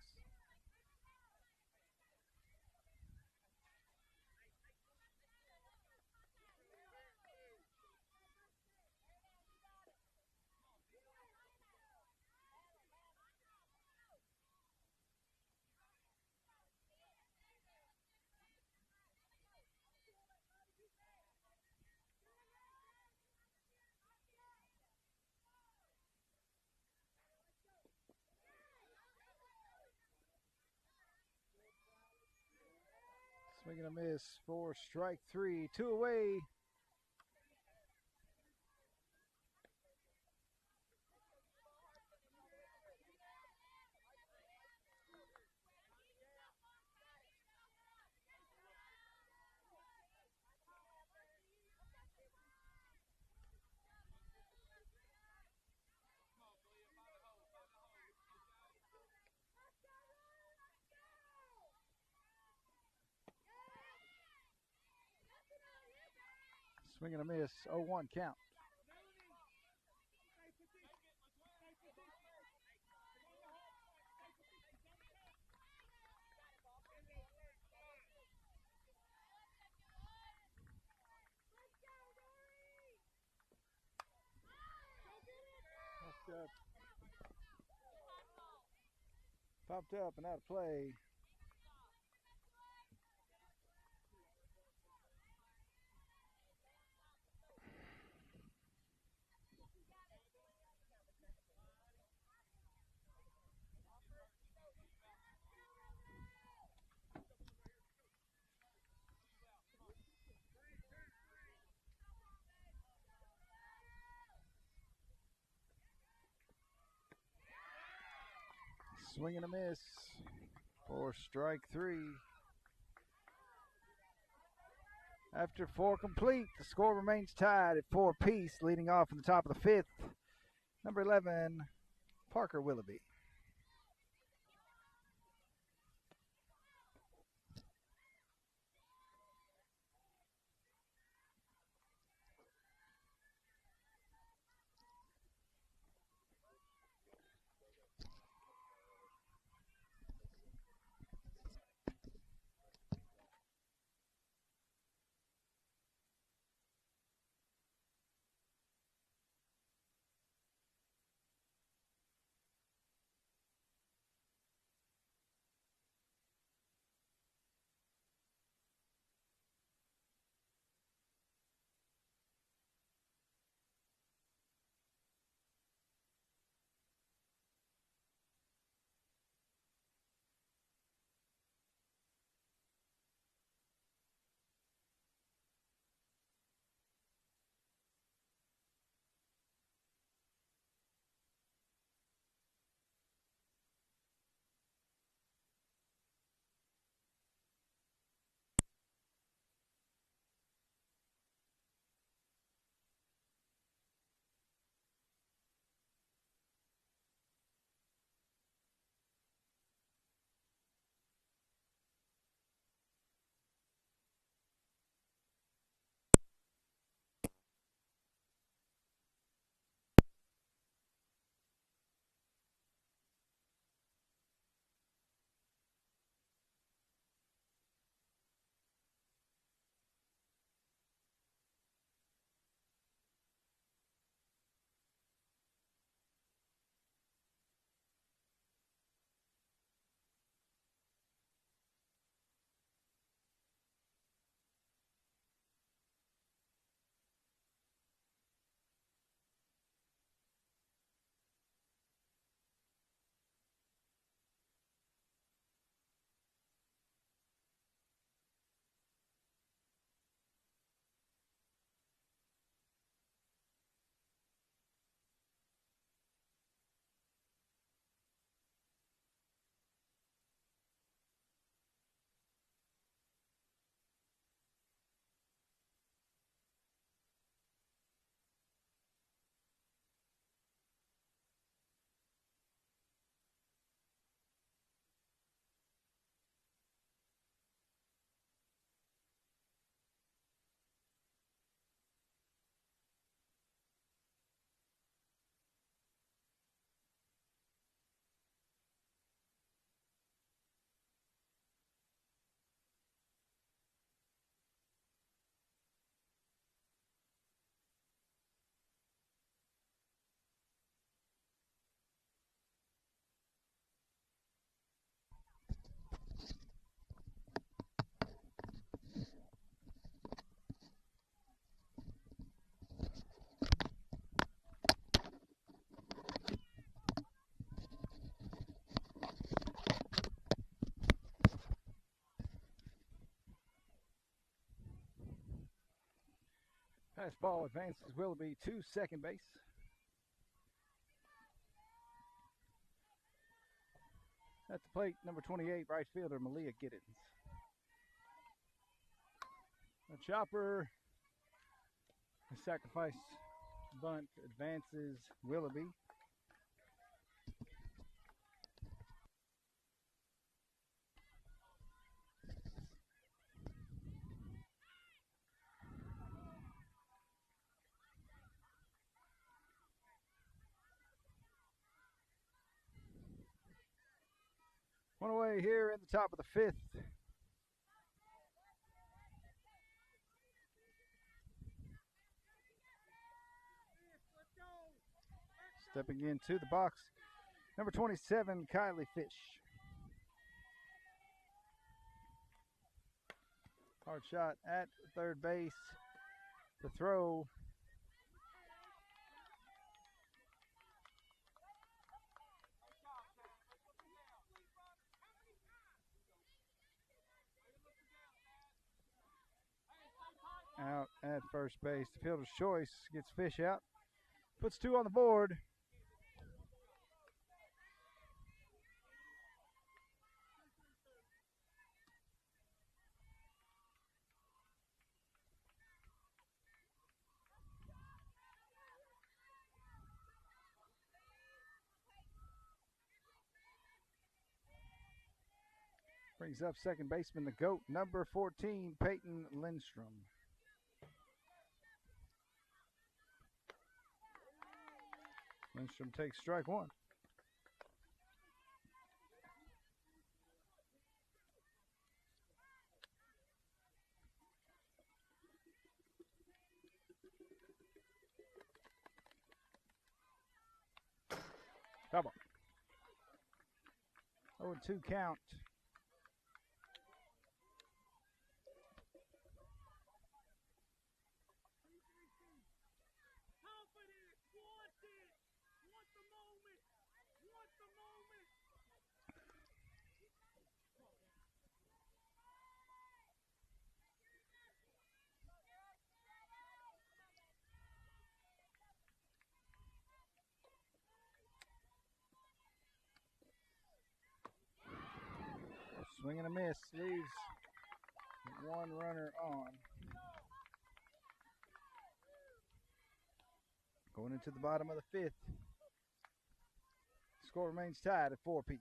Swing and a miss for strike 3. 2 away. Swing and a miss. 0-1 count. Popped up and out of play. Swing and a miss for strike 3. After 4 complete, the score remains tied at 4 apiece, leading off in the top of the 5th. Number 11, Parker Willoughby. Fastball advances Willoughby to second base. At the plate, number 28, right fielder Malia Giddens. A chopper, a sacrifice bunt advances Willoughby. One away here in the top of the fifth. Stepping into the box, number 27, Kylie Fish. Hard shot at third base. The throw. Out at first base. The fielder's choice gets Fish out. Puts two on the board. Brings up second baseman, the GOAT, number 14, Peyton Lindstrom. Lindstrom takes strike one. Double. 0-2 count. Swing and a miss, leaves one runner on. Going into the bottom of the fifth. Score remains tied at 4 apiece.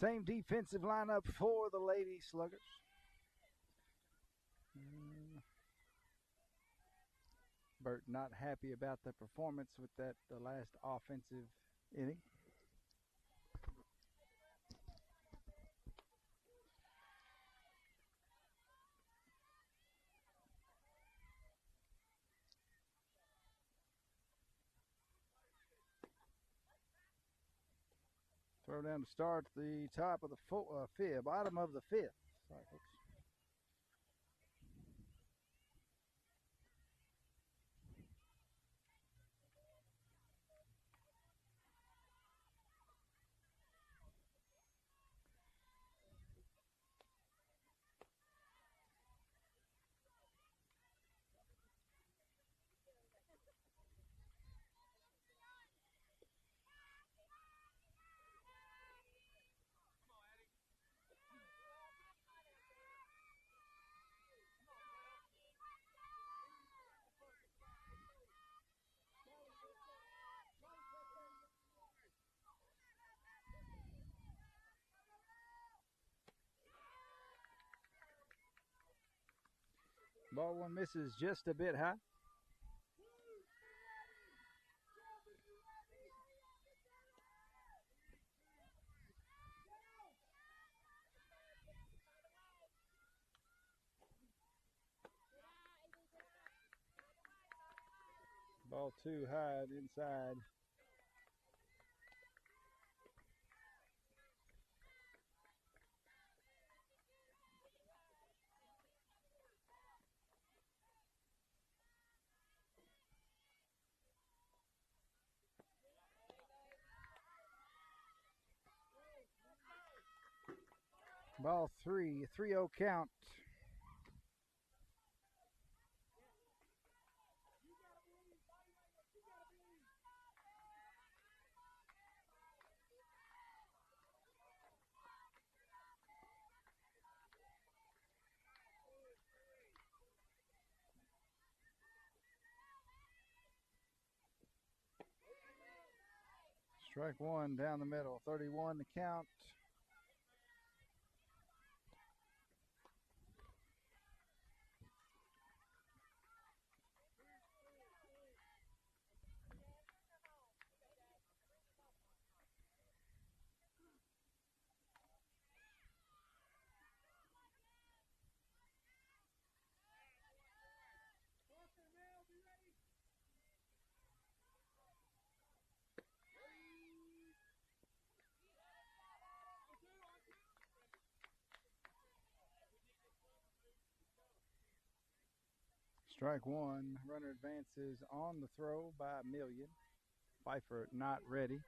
Same defensive lineup for the Lady Sluggers. Burt not happy about the performance with the last offensive inning. Throw down to start the top of the fifth, bottom of the fifth. Sorry, folks. Ball one misses just a bit high. Ball two high inside. Ball three, 3-0 count. Strike one down the middle, 31 the count. Strike one. Runner advances on the throw by a million. Pfeiffer not ready.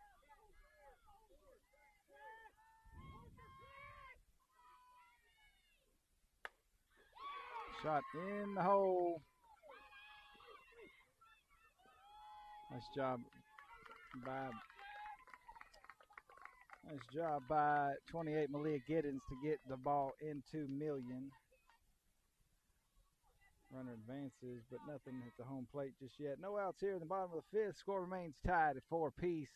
Shot in the hole. Nice job by 28 Malia Giddens to get the ball into million. Runner advances, but nothing at the home plate just yet. No outs here in the bottom of the fifth. Score remains tied at 4 apiece.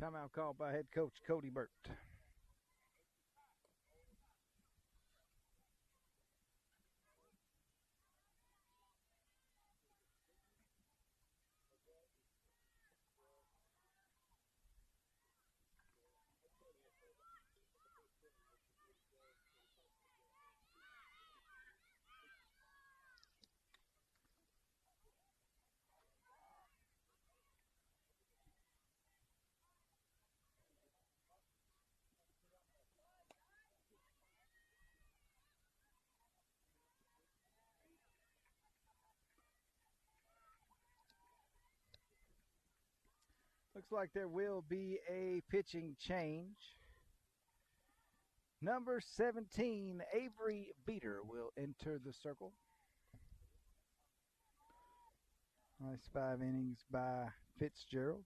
Timeout called by head coach Cody Burt. Looks like there will be a pitching change. Number 17, Avery Beater, will enter the circle. Nice 5 innings by Fitzgerald.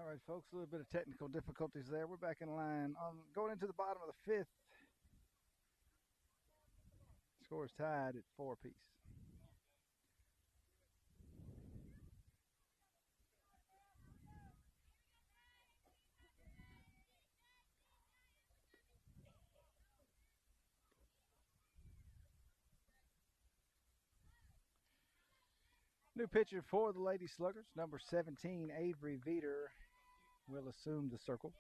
All right, folks, a little bit of technical difficulties there. We're back in line. Going into the bottom of the 5th. Score is tied at 4 apiece. New pitcher for the Lady Sluggers, number 17, Avery Veter, will assume the circle.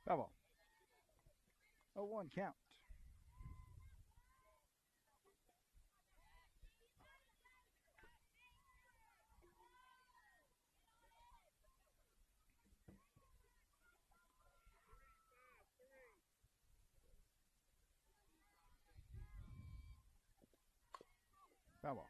Come on. 0-1 count. Come on.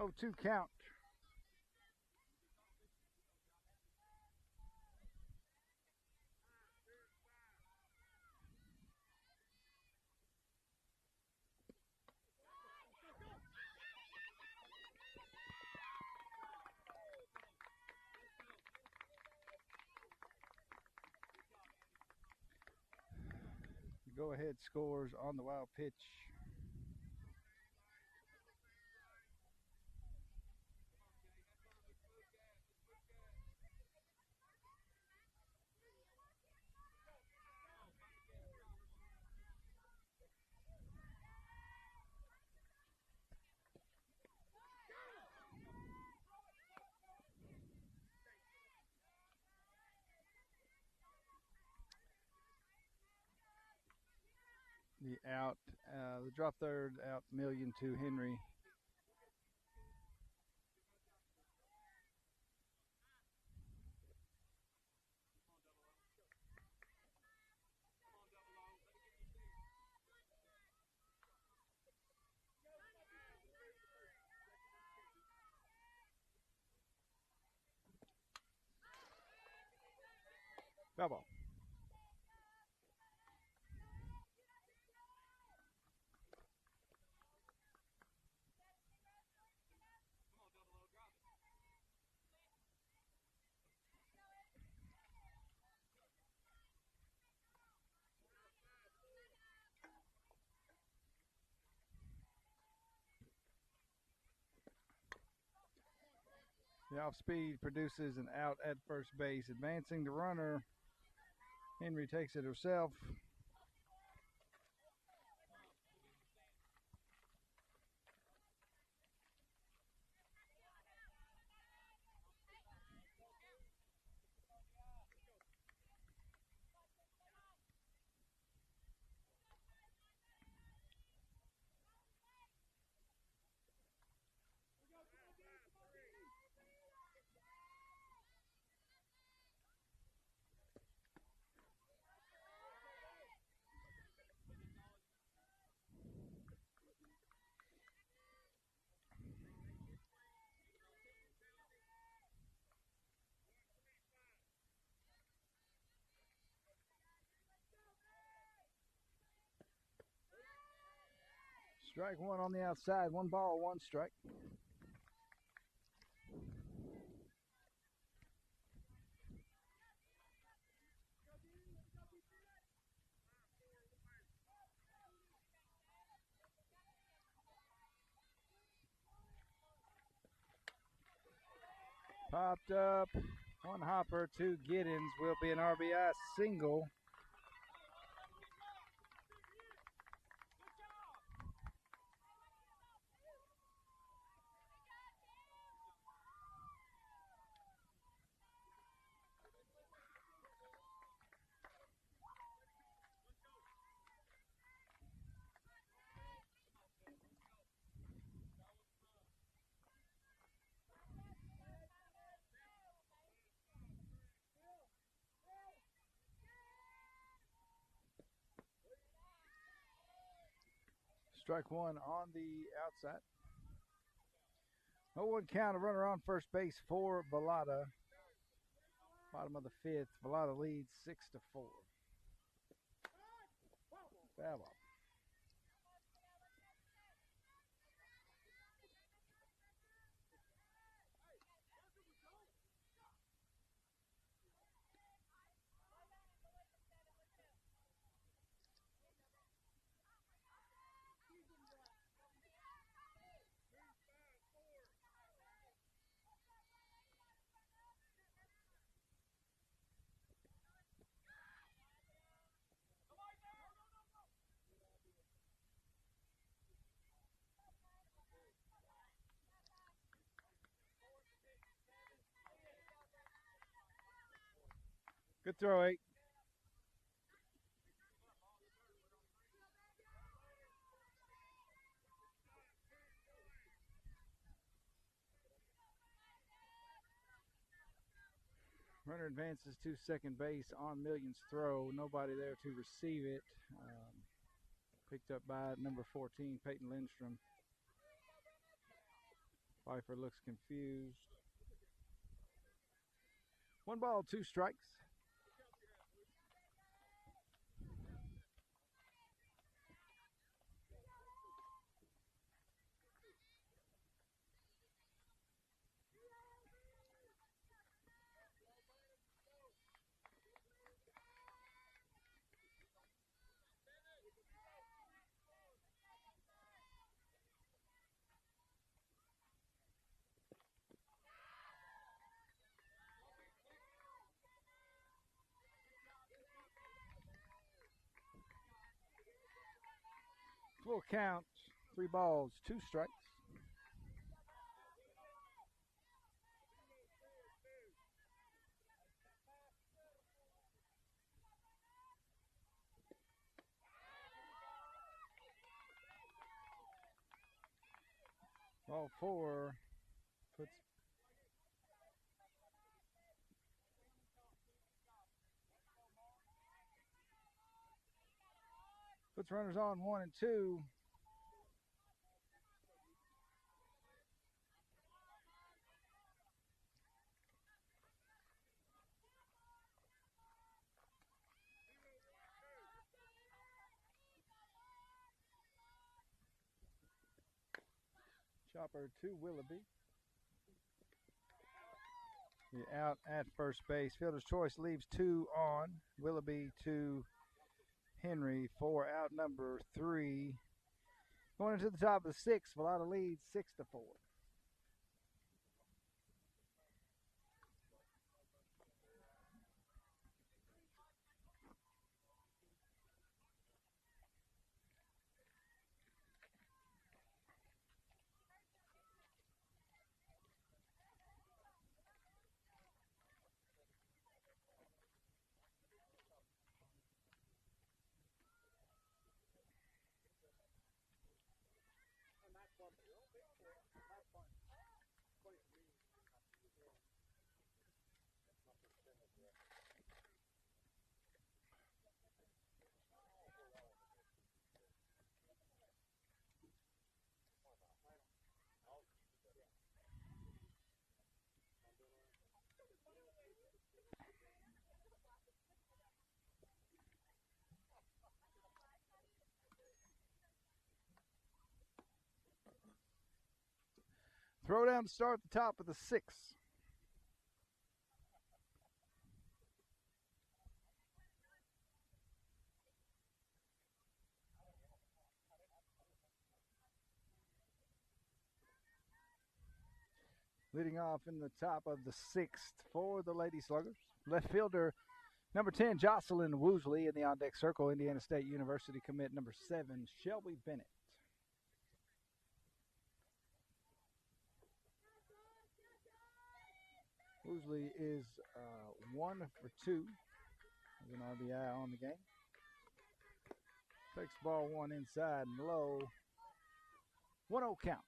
Oh, 2 count. Go ahead scores on the wild pitch. The drop third out million to Henry. Foul ball. The off speed produces an out at first base. Advancing the runner. Henry takes it herself. Strike one on the outside. 1 ball, 1 strike. Popped up. 1 hopper, 2 get-ins will be an RBI single. Strike one on the outside. 0-1 count, a runner on first base for Velottta. Bottom of the fifth, Velottta leads 6-4. Foul ball. Good throw, 8. Runner advances to second base on Million's throw. Nobody there to receive it. Picked up by number 14, Peyton Lindstrom. Pfeiffer looks confused. 1 ball, 2 strikes. Full count, 3 balls, 2 strikes. Ball 4 puts runners on 1 and 2. Chopper to Willoughby. The out at first base. Fielder's choice leaves 2 on. Willoughby to Henry for out number 3. Going into the top of the 6th, Velottta leads 6-4. Throw down to start the top of the 6th. Leading off in the top of the 6th for the Lady Sluggers. Left fielder number 10, Jocelyn Woosley. In the on-deck circle, Indiana State University commit number 7, Shelby Bennett. Woosley is 1 for 2 with an RBI on the game. Takes ball 1 inside and low. 1-0 count.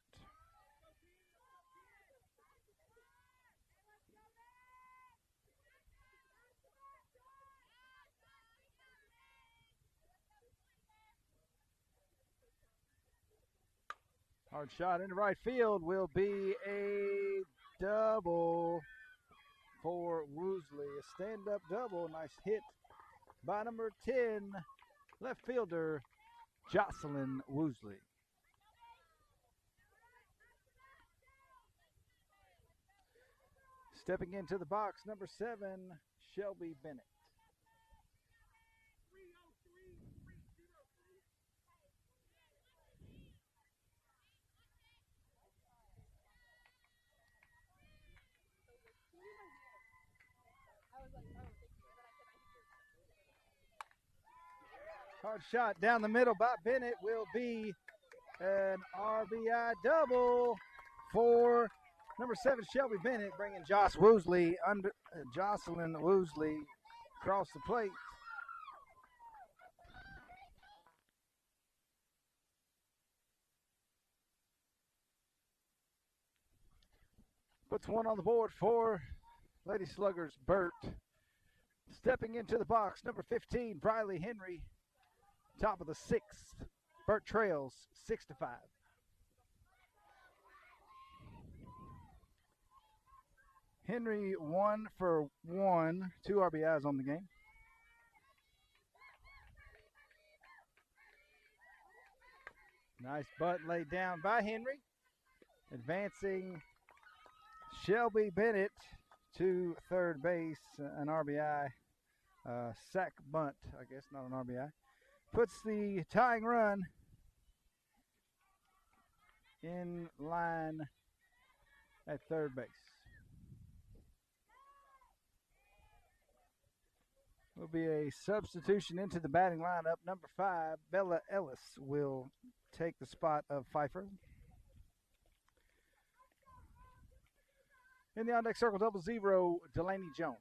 Hard shot into right field will be a double for Woosley. A stand-up double. Nice hit by number 10, left fielder Jocelyn Woosley. Stepping into the box, number 7, Shelby Bennett. Hard shot down the middle by Bennett will be an RBI double for number 7, Shelby Bennett, bringing Jocelyn Woosley across the plate. Puts one on the board for Lady Sluggers Burt. Stepping into the box, number 15, Briley Henry. Top of the 6th. Burt trails 6-5. Henry 1 for 1, 2 RBIs on the game. Nice bunt laid down by Henry. Advancing Shelby Bennett to third base, an RBI. Sack bunt, I guess, not an RBI. Puts the tying run in line at third base. Will be a substitution into the batting lineup. Number 5, Bella Ellis will take the spot of Pfeiffer. In the on-deck circle, 0-0, Delaney Jones.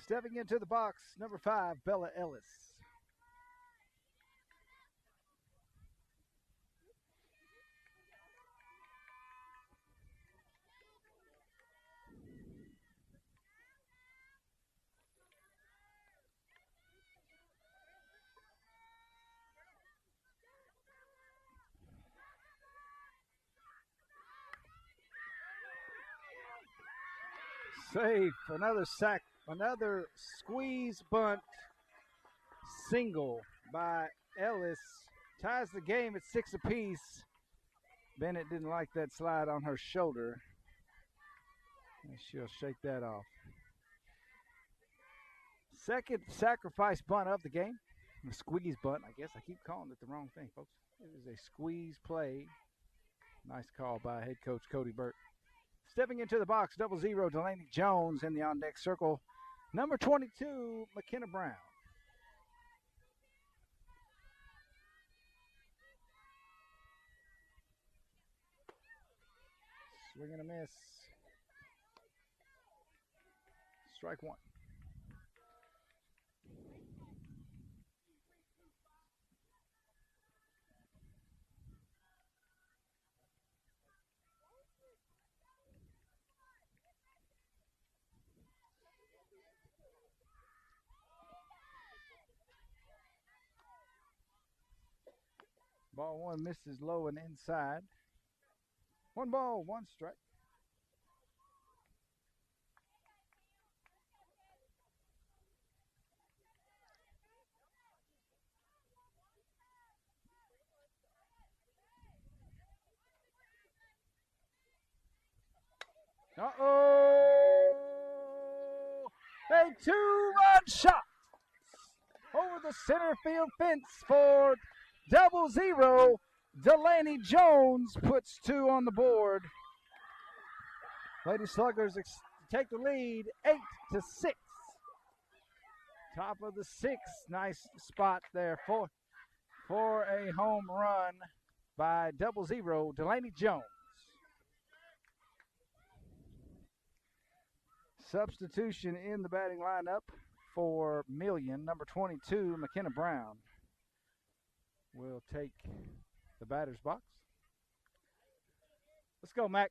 Stepping into the box, number 5, Bella Ellis. Safe, another sack, another squeeze bunt single by Ellis. Ties the game at 6 apiece. Bennett didn't like that slide on her shoulder. And she'll shake that off. Second sacrifice bunt of the game. A squeeze bunt, I guess. I keep calling it the wrong thing, folks. It is a squeeze play. Nice call by head coach Cody Burt. Stepping into the box, 0-0, Delaney Jones in the on-deck circle. Number 22, McKenna Brown. Swing and a miss. Strike one. Ball one misses low and inside. 1 ball, 1 strike. Uh-oh! A 2-run shot over the center field fence for 0-0. Delaney Jones puts 2 on the board. Lady Sluggers take the lead 8-6. Top of the 6th. Nice spot there for a home run by 00 Delaney Jones. Substitution in the batting lineup for Million. Number 22, McKenna Brown, will take the batter's box. Let's go, Mac.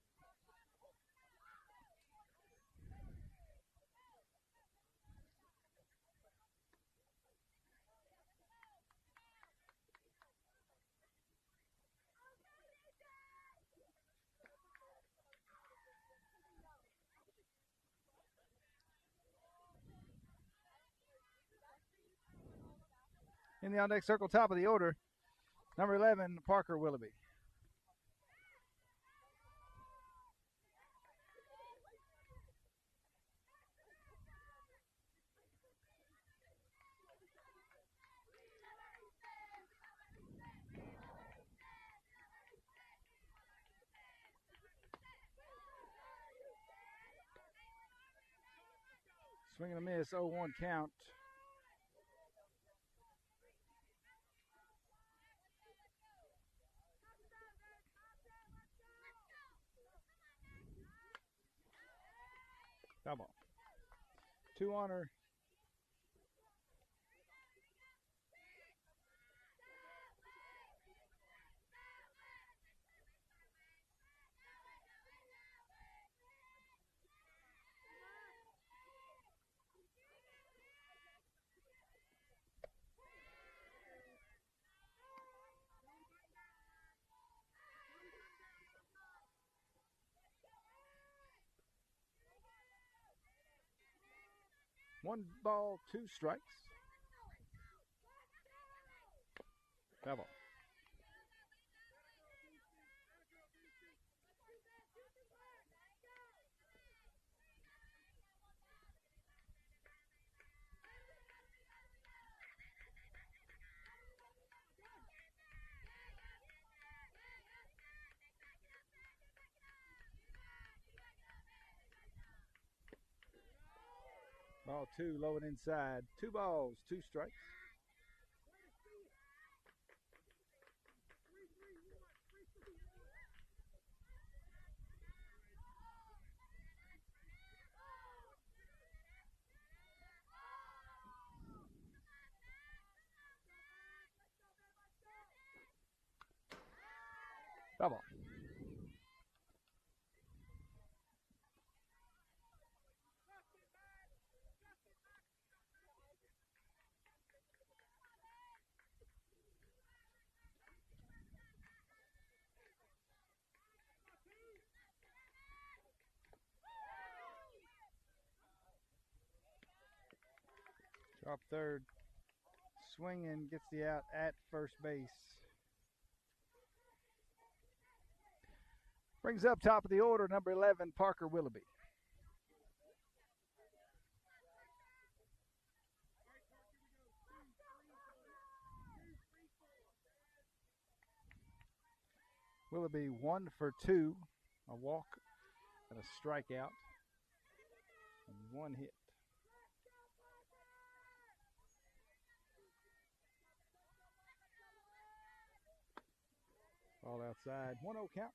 In the on-deck circle, top of the order, number 11, Parker Willoughby. Swing and a miss, 0-1 count. Foul ball. 2 on her. One ball, 2 strikes. Foul ball. Ball 2, low and inside. 2 balls, 2 strikes. Foul ball. Drop third. Swinging, gets the out at first base. Brings up top of the order, number 11, Parker Willoughby. Willoughby 1 for 2, a walk and a strikeout, and 1 hit. Ball outside, 1-0 count.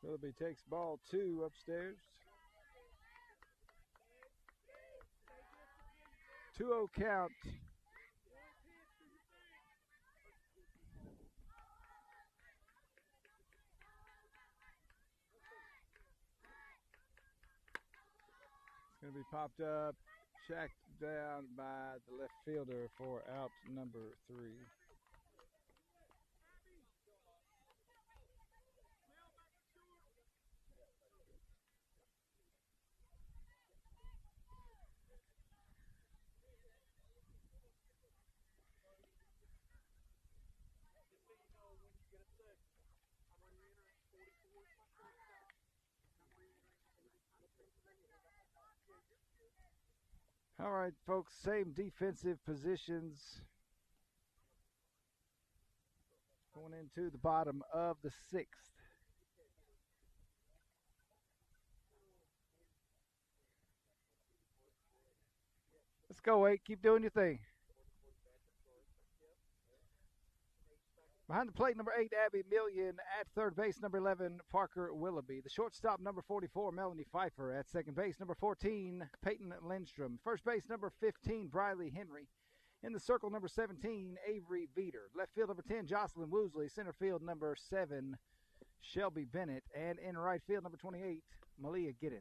Willoughby takes ball 2 upstairs. 2-0 count. It's going to be popped up, checked down by the left fielder for out number 3. All right, folks, same defensive positions going into the bottom of the sixth. Let's go, 8. Keep doing your thing. Behind the plate, number 8, Abby Million. At third base, number 11, Parker Willoughby. The shortstop, number 44, Melanie Pfeiffer. At second base, number 14, Peyton Lindstrom. First base, number 15, Briley Henry. In the circle, number 17, Avery Veeder. Left field, number 10, Jocelyn Woosley. Center field, number 7, Shelby Bennett. And in right field, number 28, Malia Giddens.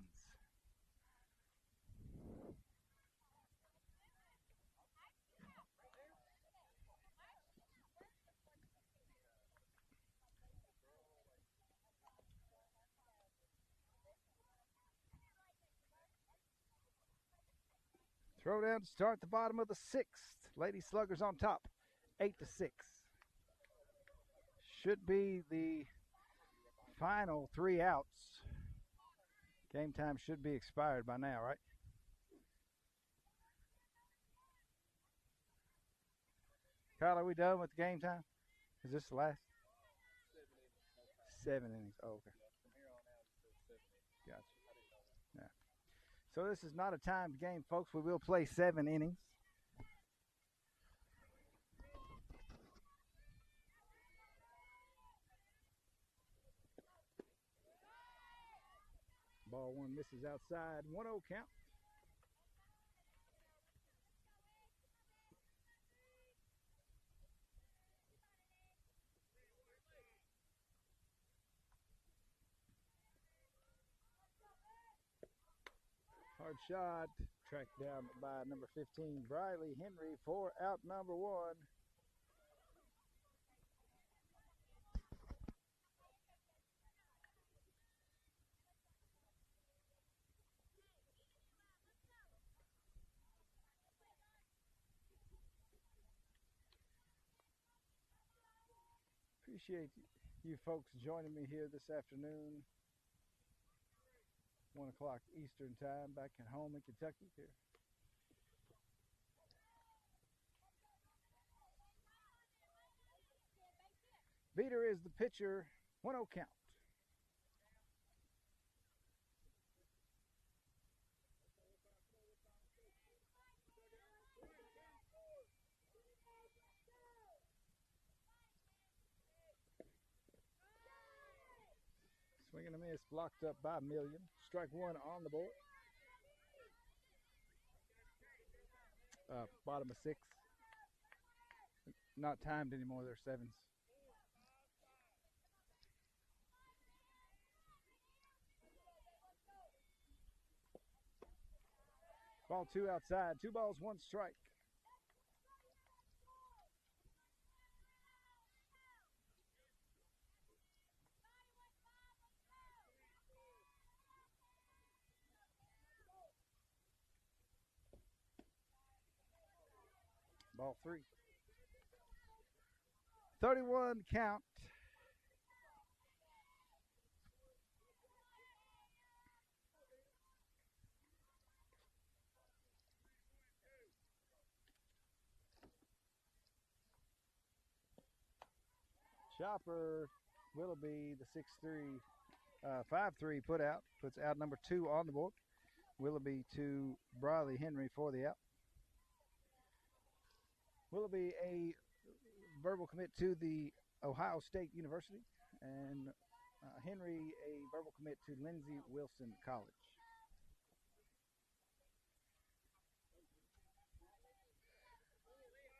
Throwdown to start the bottom of the sixth. Lady Sluggers on top, 8-6. Should be the final 3 outs. Game time should be expired by now, right? Kyle, are we done with the game time? Is this the last? 7 innings. Oh, okay. Gotcha. Yeah. So this is not a timed game, folks. We will play 7 innings. Ball 1 misses outside. 1-0 count. Hard shot, tracked down by number 15, Briley Henry, for out number 1. Appreciate you folks joining me here this afternoon. 1 o'clock Eastern time, back at home in Kentucky here. Veeder is the pitcher. 1-0 count. Swing and a miss, blocked up by Million. Strike 1 on the board. Bottom of 6. Not timed anymore, they're 7s. Ball 2 outside. 2 balls, 1 strike. Ball 3. 31 count. Chopper Willoughby, the 6-3, 5-3 put out, puts out number 2 on the board. Willoughby to Briley Henry for the out. Willoughby, a verbal commit to the Ohio State University, and Henry, a verbal commit to Lindsey Wilson College.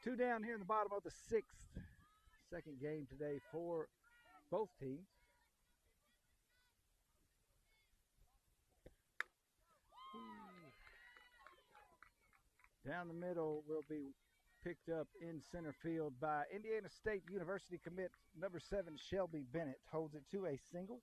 Two down here in the bottom of the 6th. Second game today for both teams. Down the middle will be picked up in center field by Indiana State University commit number 7, Shelby Bennett. Holds it to a single.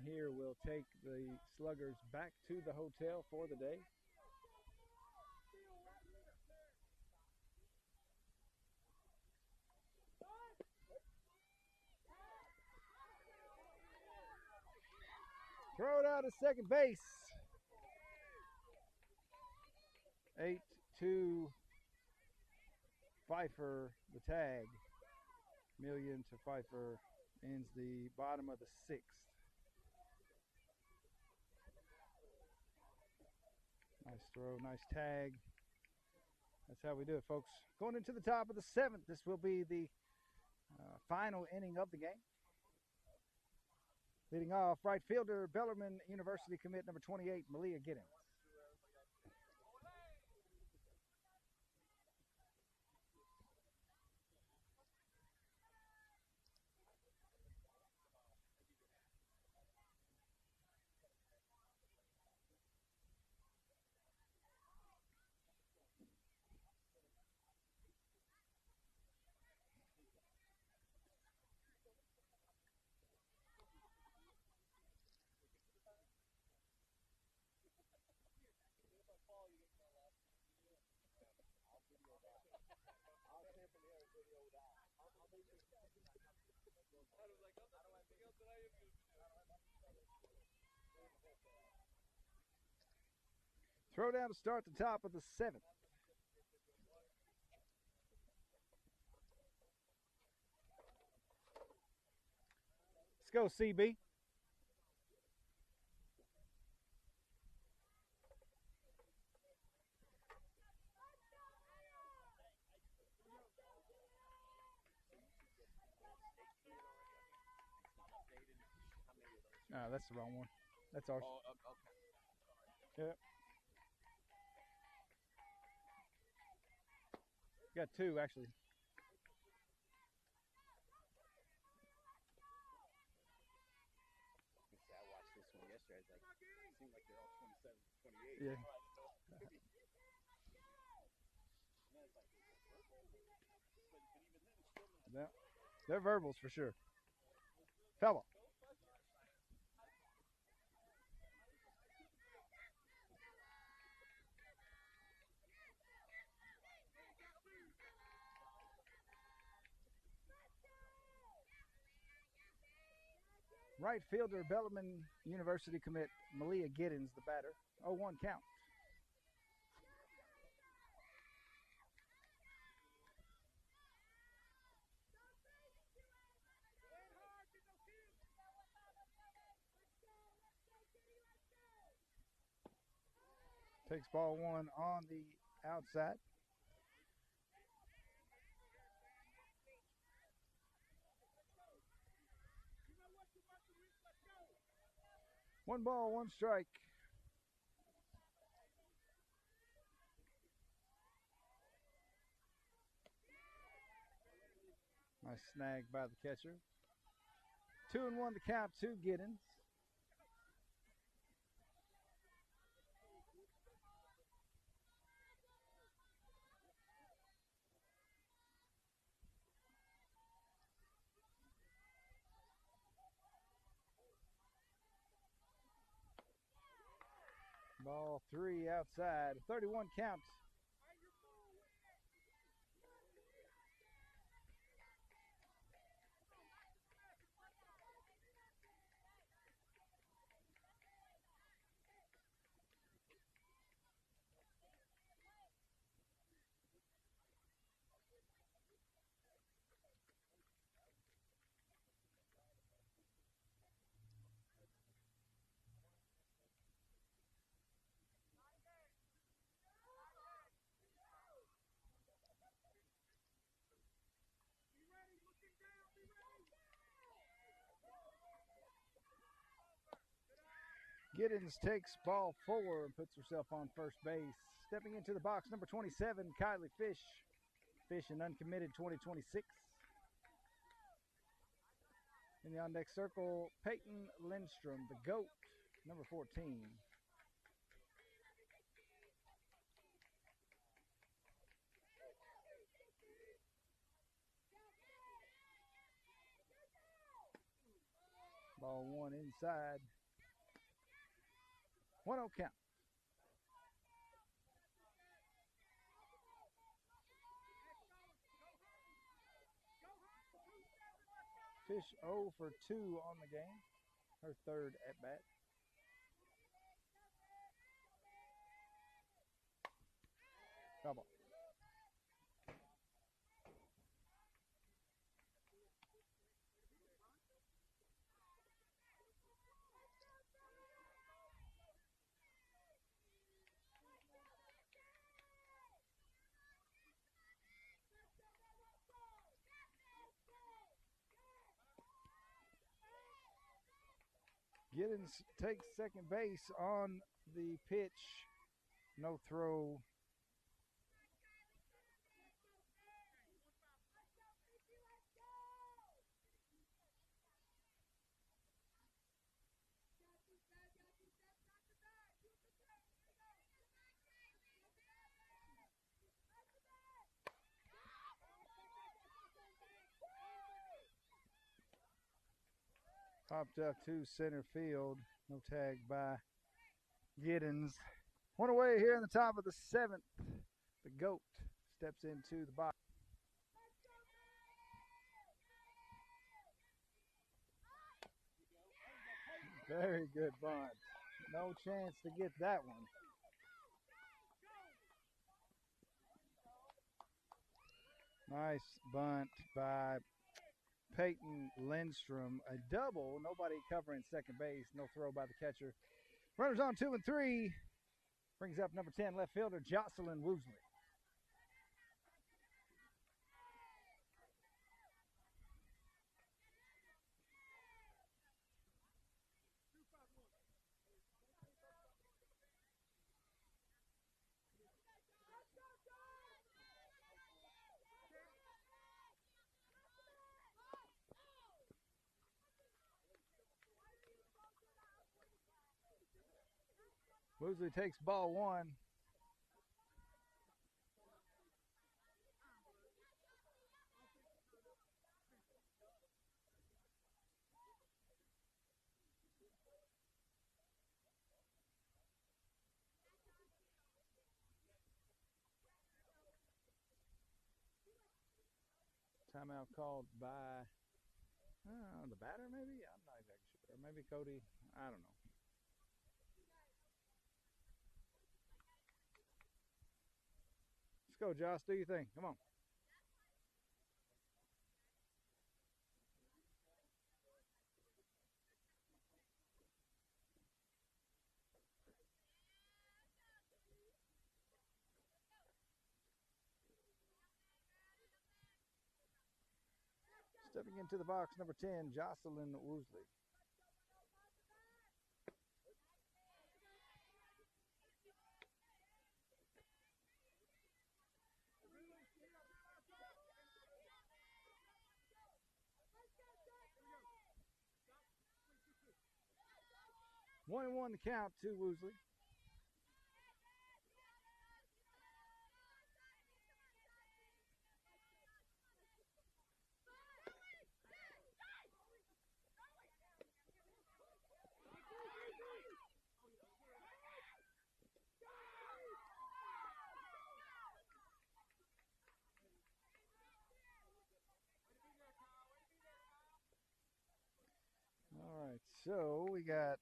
here will take the Sluggers back to the hotel for the day. Throw it out at second base. 8-2 Pfeiffer, the tag. Million to Pfeiffer ends the bottom of the sixth. Nice throw, nice tag. That's how we do it, folks. Going into the top of the seventh, this will be the final inning of the game. Leading off, right fielder, Bellarmine University commit number 28, Malia Giddens. Throw down to start the top of the seventh. Let's go, CB. No, that's the wrong one. That's ours. Oh, okay. Yep. Got two, actually. I watched this one yesterday. It's like, it seemed like they're all 27, 28. Yeah. They're verbals for sure. Fella. Right fielder, Bellarmine University commit Malia Giddens, the batter. 0-1 count. Takes ball one on the outside. One ball, one strike. Nice snag by the catcher. 2-1 the count to Giddens. Ball three outside. 31 count. Giddens takes ball four and puts herself on first base. Stepping into the box, number 27, Kylie Fish. Fish an uncommitted 2026. In the on-deck circle, Peyton Lindstrom, the GOAT, number 14. Ball one inside. 1-0 count. Fish 0 for 2 on the game. Her third at bat. Foul ball. Giddens takes second base on the pitch. No throw. Popped up to center field. No tag by Giddens. One away here in the top of the seventh. The GOAT steps into the box. Very good bunt. No chance to get that one. Nice bunt by Peyton Lindstrom. A double. Nobody covering second base. No throw by the catcher. Runners on 2 and 3. Brings up number 10 left fielder Jocelyn Woosley. Woosley takes ball one. Timeout called by the batter, maybe? I'm not exactly sure. Or maybe Cody. I don't know. Let's go, Josh. Do your thing. Come on. Stepping into the box, number 10, Jocelyn Woosley. One and one the count to Woosley. All right, so we got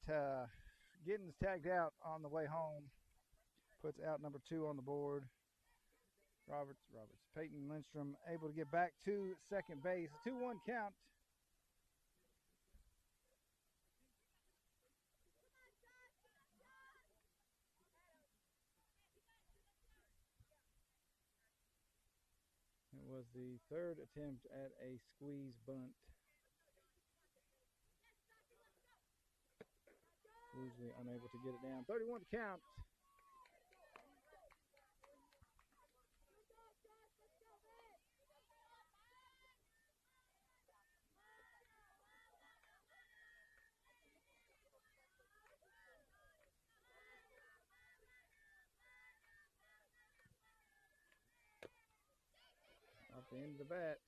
Giddens tagged out on the way home. Puts out number 2 on the board. Roberts. Peyton Lindstrom able to get back to second base. 2-1 count. It was the third attempt at a squeeze bunt. Woosley unable to get it down. 31 count. Off the end of the bat.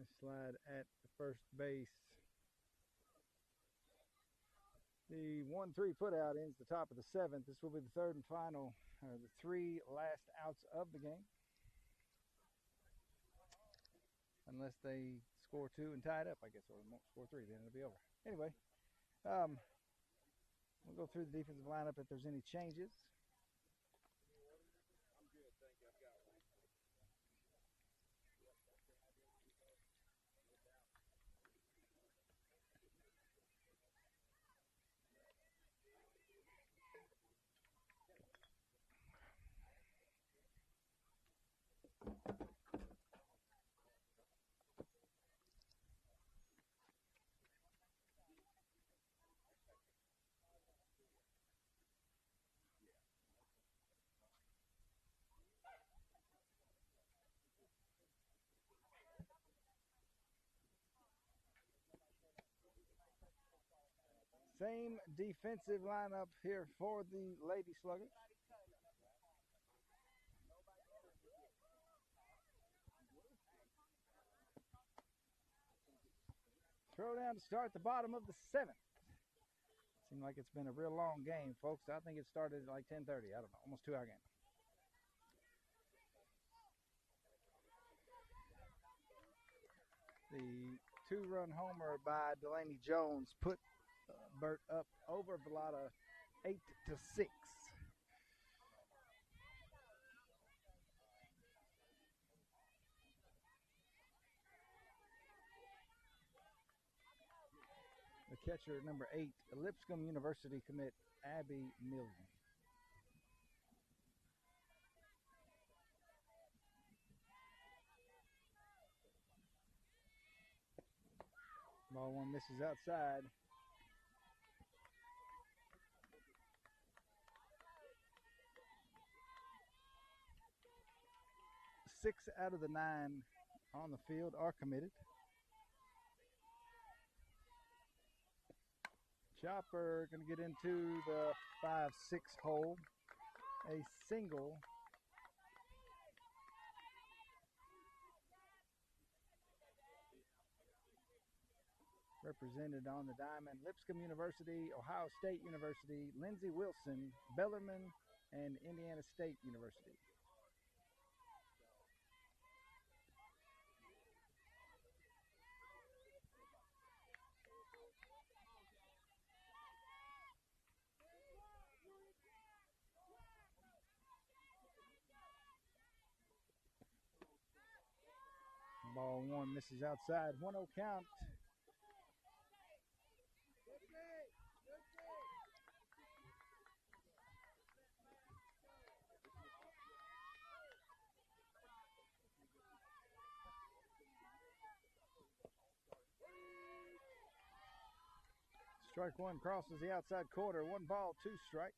Let's slide at the first base. The 1-3 put out ends the top of the seventh. This will be the third and final, the three last outs of the game. Unless they score two and tie it up, I guess, or won't score three, then it'll be over. Anyway, we'll go through the defensive lineup if there's any changes. I'm good, thank you. I've got one. Same defensive lineup here for the Lady Sluggers. Throw down to start the bottom of the seventh. Seems like it's been a real long game, folks. I think it started at like 10:30. I don't know, almost 2-hour game. The two-run homer by Delaney Jones put Burt up over Velottta 8-6. The catcher, number 8, Lipscomb University commit Abby Million. Ball one misses outside. Six out of the 9 on the field are committed. Chopper going to get into the 5-6 hole. A single. Represented on the diamond, Lipscomb University, Ohio State University, Lindsey Wilson, Bellarmine, and Indiana State University. Ball one misses outside. 1-0 count. Strike one crosses the outside quarter. 1 ball, 2 strikes.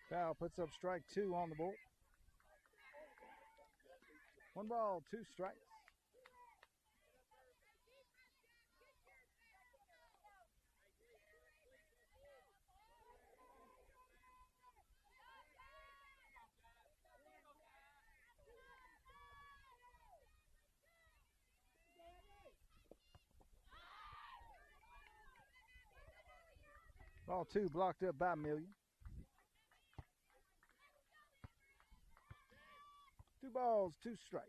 Foul puts up strike 2 on the board. 1 ball, 2 strikes. Ball 2 blocked up by Million. 2 balls, 2 strikes.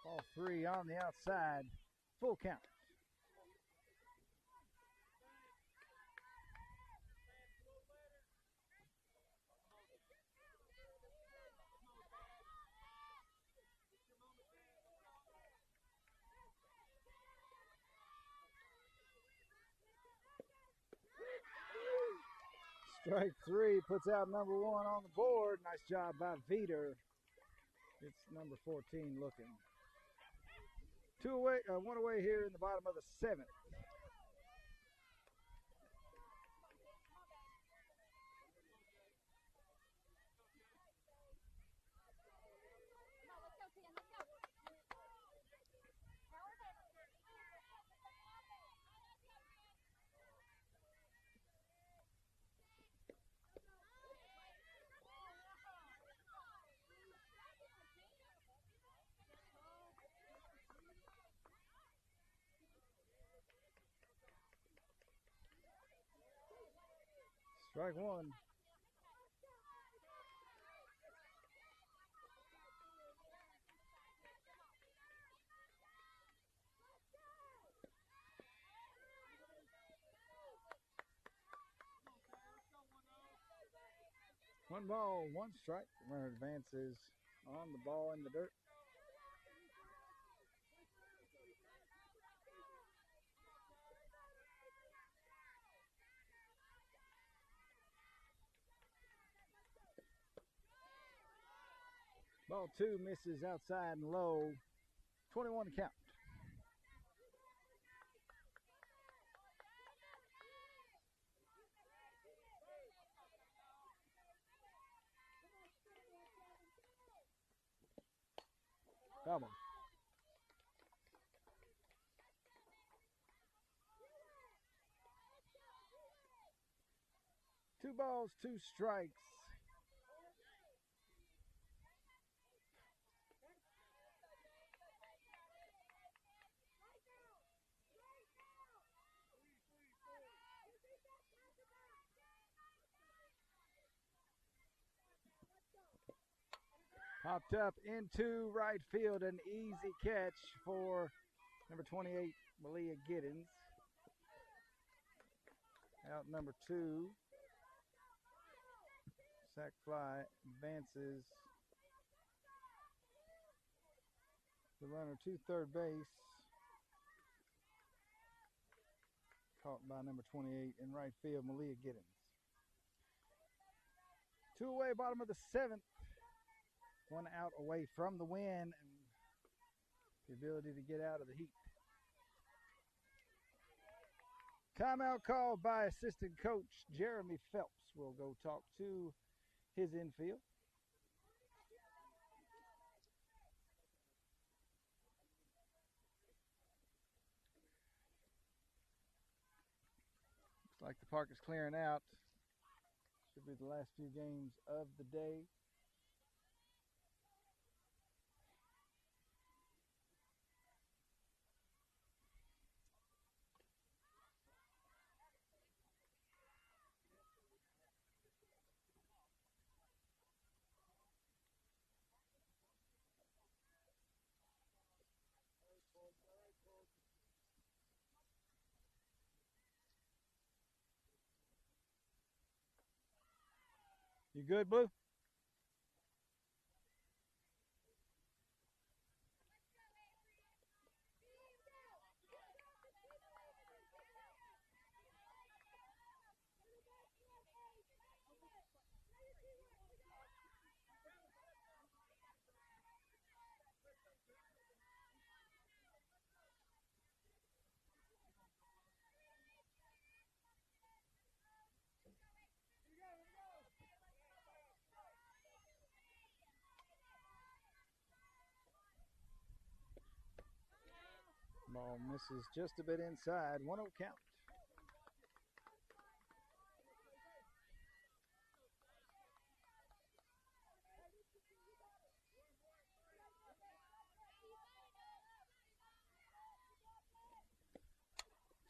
Ball 3 on the outside. Full count. Strike 3 puts out number 1 on the board. Nice job by Veter. It's number 14 looking. 1 away here in the bottom of the 7th. Strike one. One ball, one strike. The runner advances on the ball in the dirt. Ball two misses outside and low. 21 to count. Come on. Two balls, two strikes. Popped up into right field, an easy catch for number 28, Malia Giddens. Out number two. Sack fly advances the runner to third base. Caught by number 28 in right field, Malia Giddens. Two away, bottom of the seventh. One out away from the win and the ability to get out of the heat. Timeout called by assistant coach Jeremy Phelps. We'll go talk to his infield. Looks like the park is clearing out. Should be the last few games of the day. You good, Blue? Ball misses just a bit inside. 1-0 count.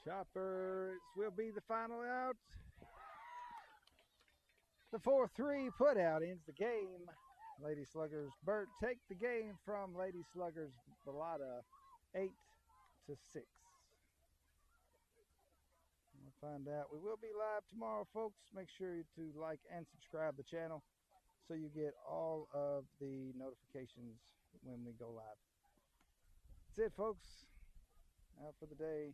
Chopper will be the final out. The 4-3 put out ends the game. Lady Sluggers Burt take the game from Lady Sluggers Velottta 8-6. We'll find out. We will be live tomorrow, folks. Make sure to like and subscribe the channel so you get all of the notifications when we go live. That's it, folks. Out for the day.